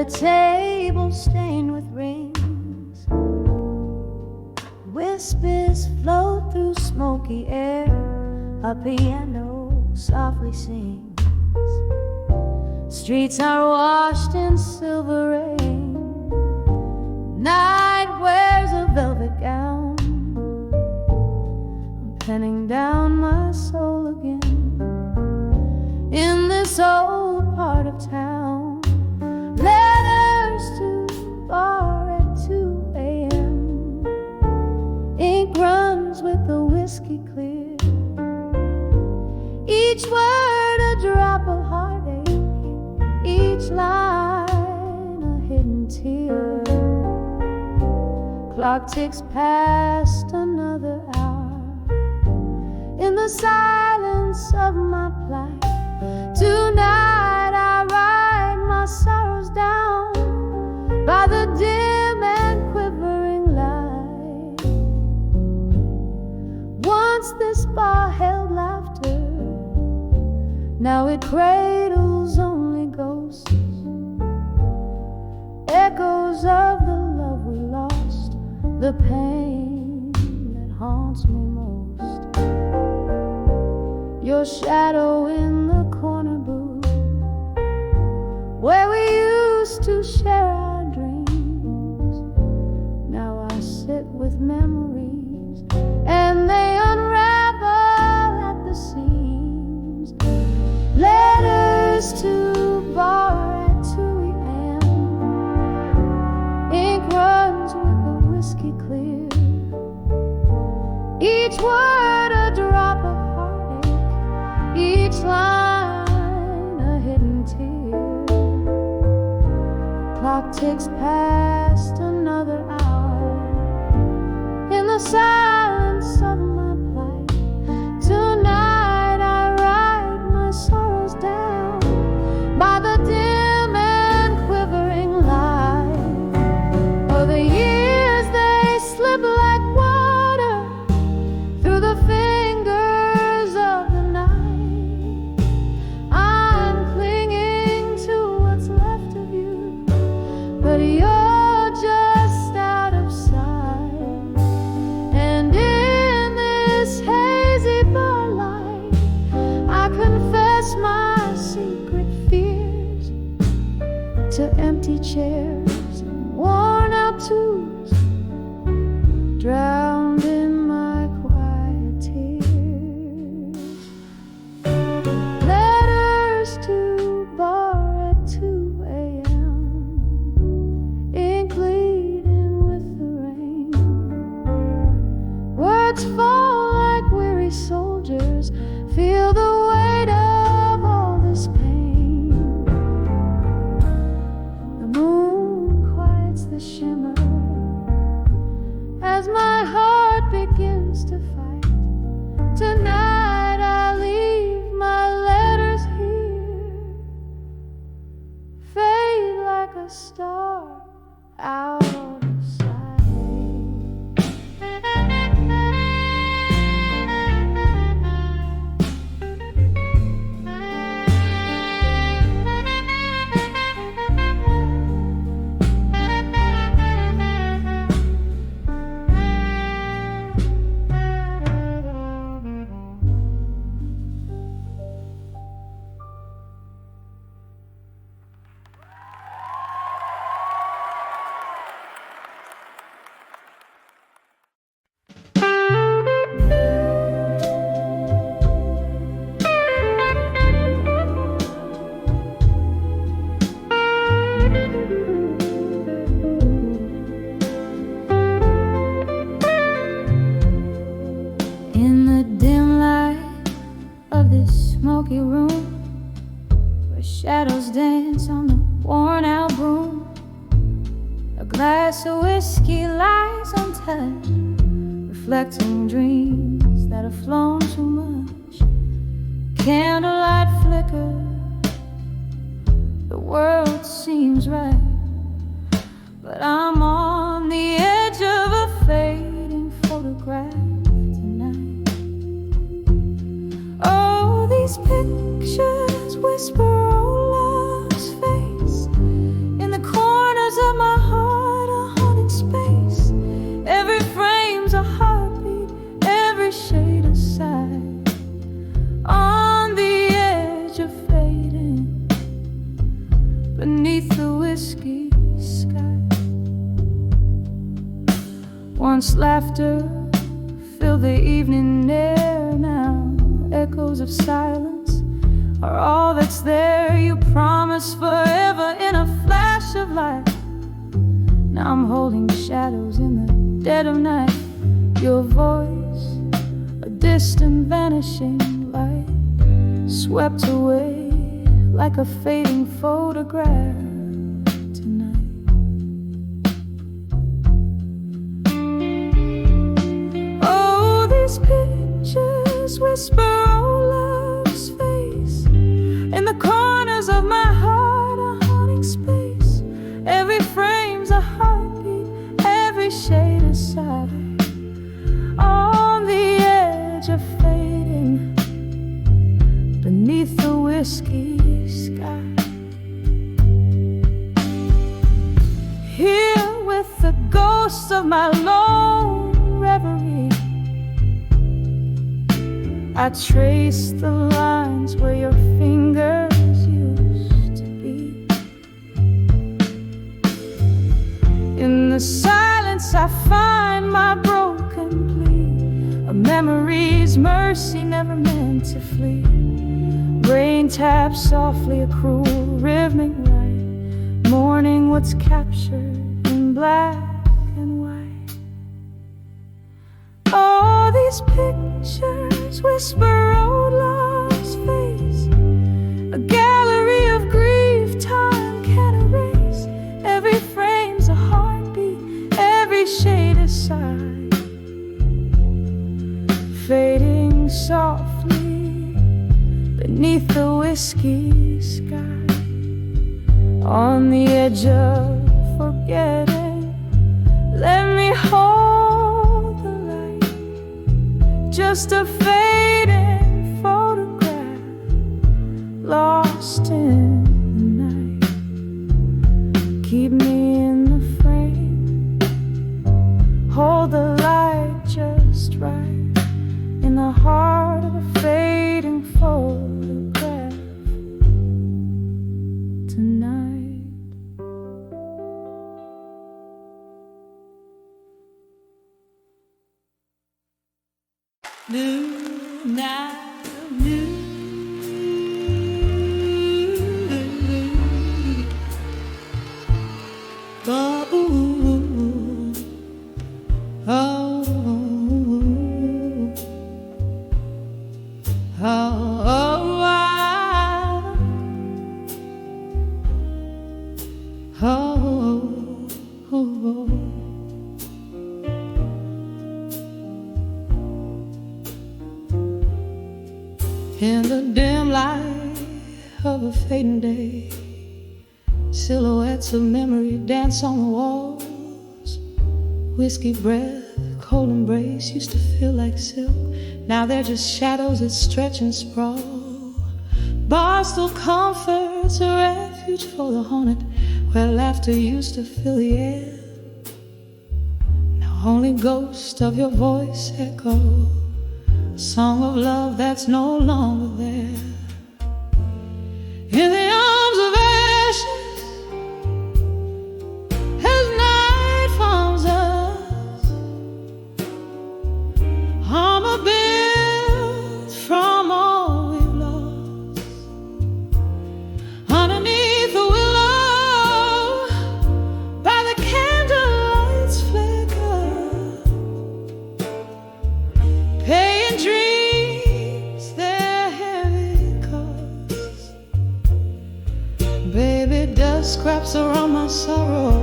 table stained with rings. Whispers float through smoky air. A piano softly sings. Streets are washed in silver rain. Night wears a velvet gown. I'm penning down my soul again in this old part of town. Letters to bar at 2 a.m. Ink runs with the whiskey clear. Each word a drop of heartache, each line a hidden tear. Clock ticks past another hour in the silence of my plight. Tonight I write my sorrows down by the dim and quivering light. Once this bar held laughter, now it cradles only ghosts, echoes of the love we lost, the pain that haunts me most. Your shadow in the corner booth, where we used to share our dreams. Now I sit with memories, and they unravel at the seams. Letters to bar at 2 a.m. Ink runs with the whiskey clear. Each word a drop of heartache, each line a hidden tear. Clock ticks past another hour in the silence of my plight. Tonight I write my sorrows down by the dim and quivering light. Oh, the years they slip like water through the fingers of the night. I'm clinging to what's left of you, but you're just out of sight. And in this hazy bar light, I confess my secret fears to empty chairs and worn out tunes, drowned in my quiet tears. Letters to bar at 2 a.m. Ink bleeding with the rain. Words fall like weary soldiers. Feel the weight of all this pain. The moon quiets the shimmer as my heart begins to fight. Tonight I leave my letters here, fade like a star out of sight. In the dim light of this smoky room, where shadows dance on the worn out broom, a glass of whiskey lies untouched, reflecting dreams that have flown too much. Candlelight flicker, the world seems right, but I'm on the edge of a fading photograph tonight. Oh, these pictures whisper our love's face in the corner of the evening air now. Echoes of silence are all that's there. You promised forever in a flash of light. Now I'm holding shadows in the dead of night. Your voice, a distant vanishing light, swept away like a fading photograph tonight. Oh, these pictures whisper old love's face. In the corners of my heart, a haunting space. Every frame's a heartbeat, every shade a sigh. On the edge of fading, beneath the whiskey sky. Here with the ghosts of my lone reverie, I trace the lines where your fingers used to be. In the silence I find my broken plea, a memory's mercy never meant to flee. Rain taps softly a cruel rhythmic rhyme, mourning what's captured in black and white. Oh, these pictures whisper old love's face, a gallery of grief time can't erase. Every frame's a heartbeat, every shade a sigh, fading softly beneath the whiskey sky. On the edge of forgetting, let me hold the light, just a fading photograph, lost in the night. Keep me in the frame, hold the light just right, in the heart of a fading photograph tonight. New now, new. Oh, oh, oh, oh, oh. In the dim light of a fading day, silhouettes of memory dance on the walls. Whiskey breath, cold embrace used to feel like silk. Now they're just shadows that stretch and sprawl. Barstool comforts, a refuge for the haunted, where laughter used to fill the air. Now only ghosts of your voice echo, a song of love that's no longer there. In the arms of ashes, as night follows us, armor built from all we've lost. Underneath the willow, by the candlelight's flicker, paying dreams their heavy cost. Baby, dust scraps around my sorrow,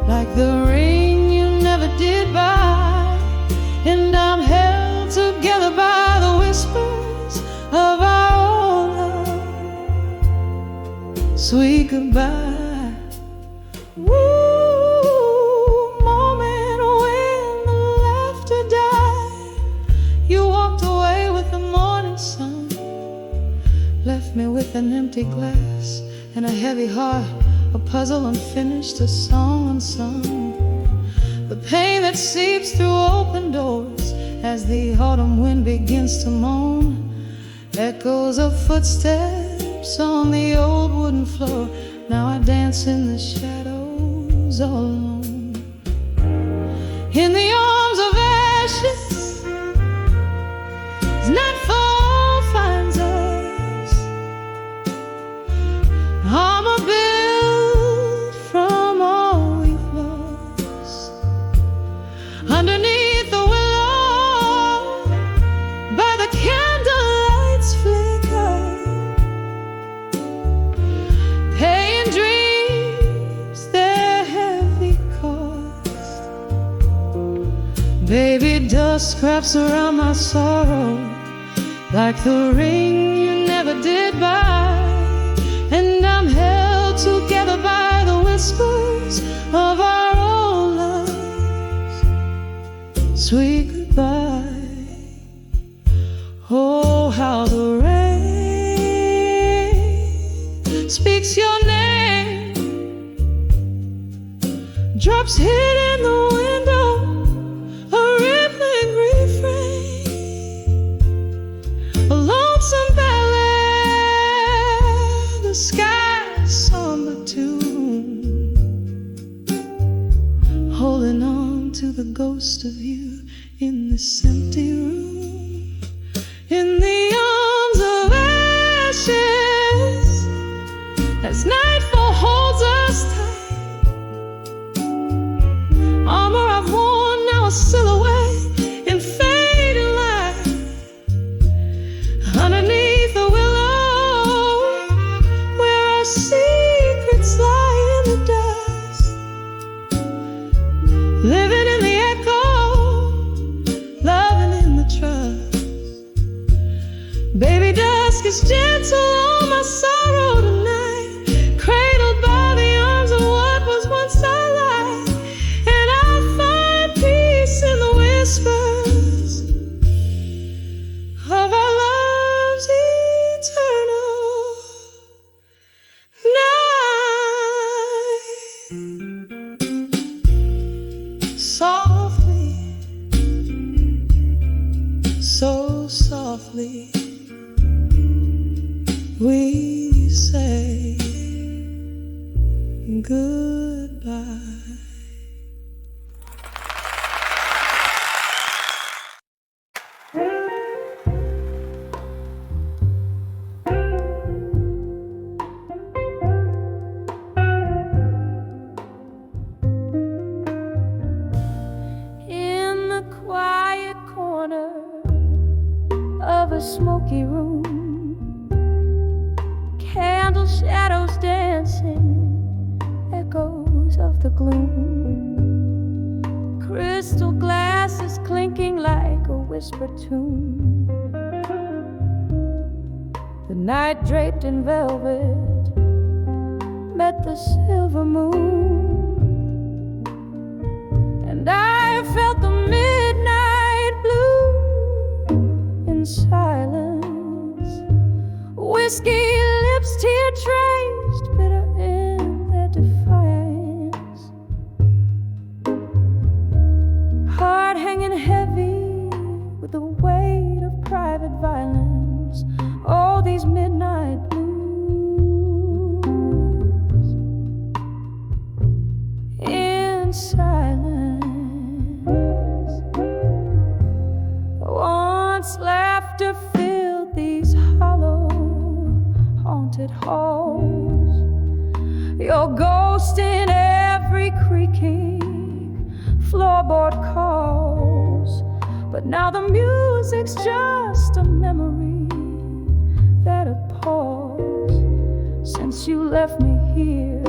like the ring you never did buy. And I'm held together by the whispers of our old love. Sweet goodbye. Woo, moment when the laughter died. You walked away with the morning sun, left me with an empty glass and a heavy heart, a puzzle unfinished, a song unsung. The pain that seeps through open doors as the autumn wind begins to moan. Echoes of footsteps on the old wooden floor. Now I dance in the shadows all alone. In the arms of ashes, Baby, dust wraps around my sorrow like the ring you never did buy, and I'm held together by the whispers of our old love's sweet goodbye. Oh, how the rain speaks your name, drops hit in the window, a rippling refrain, a lonesome ballad, the sky's somber tune, holding on to the ghost of you in this empty room, in the arms of ashes, as nightfall holds us tight. Armor I've worn, now a silhouette in fading light. Underneath the willow, where our secrets lie in the dust, living in the echo, loving in the trust. Baby, dusk is gentle on my sorrow tonight, cradled by the arms of what was once our life. And I'll find peace in the whispers of our love's eternal night. Softly, so softly, we say goodbye. In the quiet corner of a smoky room, candle shadows dancing, echoes of the gloom, crystal glasses clinking like a whispered tune. The night draped in velvet met the silver moon, and I felt the midnight blue in silence. Whiskey lips, tear traced, bitter in their defiance. Heart hanging heavy with the weight of private violence. Oh, these midnight blues in silence. Once laughter filled these hollow, haunted halls. Your ghost in every creaking floorboard calls. But now the music's just a memory that appalls. Since you left me here,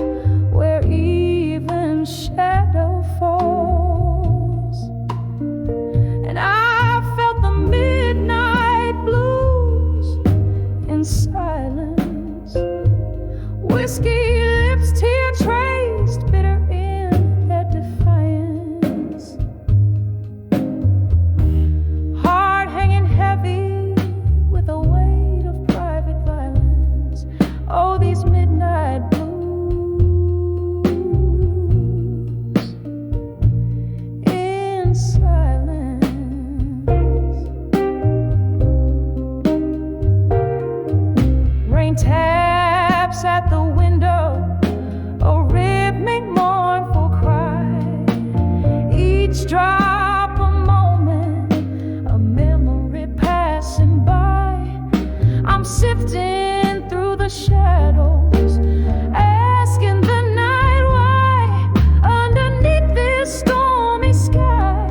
where even shadow falls, and I felt the midnight blues in silence. Whiskey lips, tear traced, bitter in their defiance. Heart hanging heavy with the weight of private violence. Oh, these midnight blues in silence. Rain taps at the window, a rhythmic mournful cry. Each drop a moment, a memory passing by. I'm sifting through the shadows, asking the night why. Underneath this stormy sky,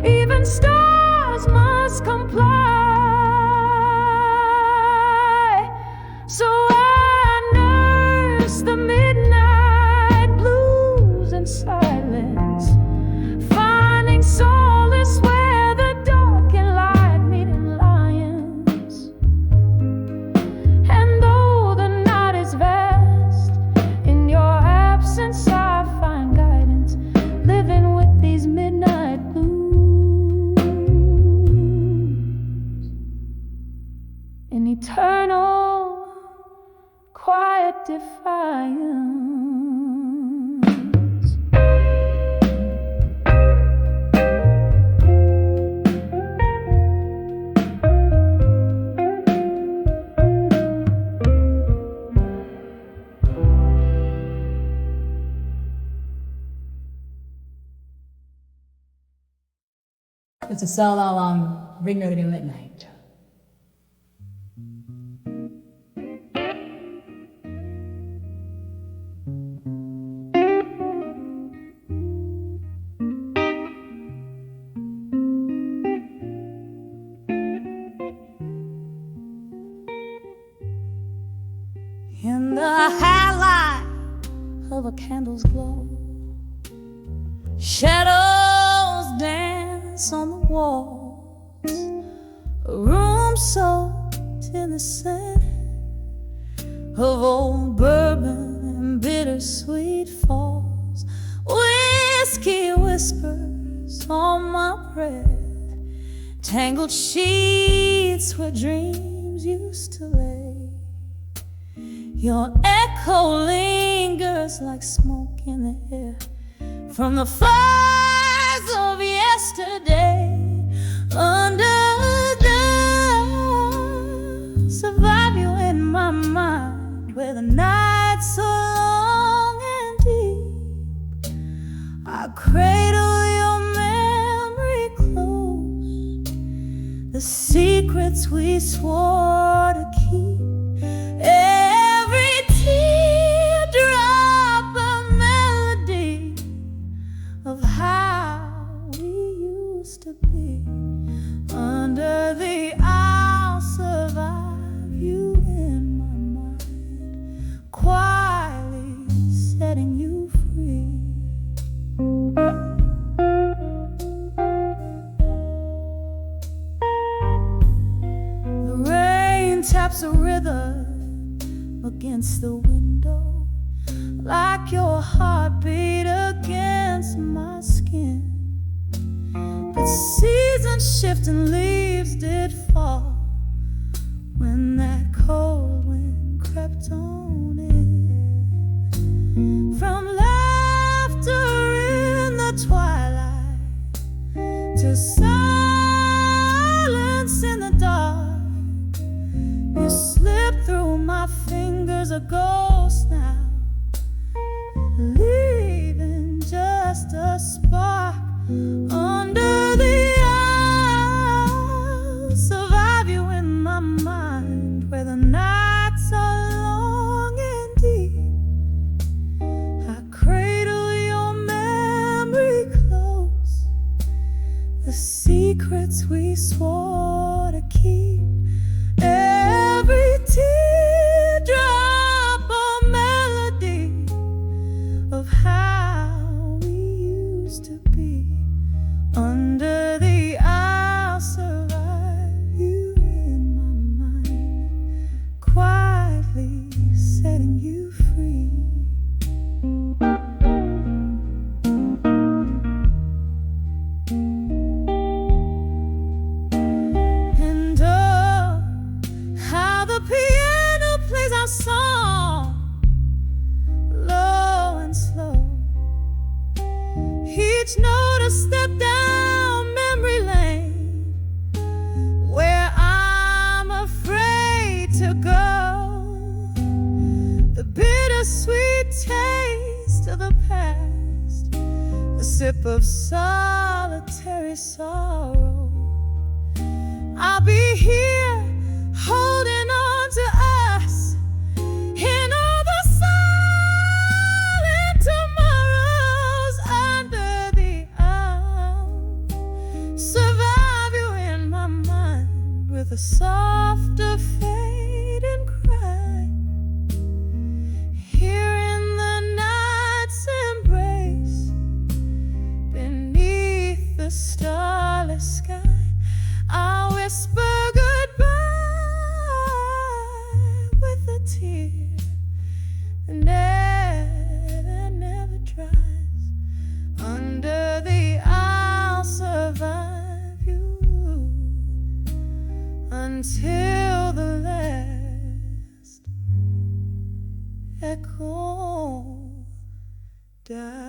even stars must comply. So I nurse the midnight blues in silence, finding solace where defiance. It's a solo on Renditions Midnight. In the highlight of a candle's glow, shadows dance on the walls, a room soaked in the scent of old bourbon and bittersweet falls. Whiskey whispers on my breath, tangled sheets where dreams used to lay. Your echo lingers like smoke in the air from the fires of yesterday. Under the survive you in my mind, where the nights are long and deep. I cradle your memory close, the secrets we swore to keep. Every teardrop a melody of how we used to be. Under the I'll survive you in my mind, quietly setting you free. The rain taps a rhythm against the window, like your heartbeat against my skin. But seasons shift and leaves did fall when that cold wind crept on in. From laughter in the twilight to silence in the dark, you slip through my fingers, a ghost now, leaving just a spark. Under the I'll survive you in my mind, where the nights are long and deep. I cradle your memory close, the secrets we swore to keep. Every teardrop a melody of how we used to be. Under the I'll survive you in my mind, quietly setting you free. And oh, how the piano plays our song, low and slow. Each note a step down memory lane, where I'm afraid to go. The bittersweet taste of the past, a sip of solitary sorrow. I'll be here holding on to us in all the silent tomorrows. Under the I'll survive you in my mind, with a softer fading cry. Here in the night's embrace, beneath the starless sky, I'll whisper goodbye with a tear that never dries. Under the I'll survive you until the last die.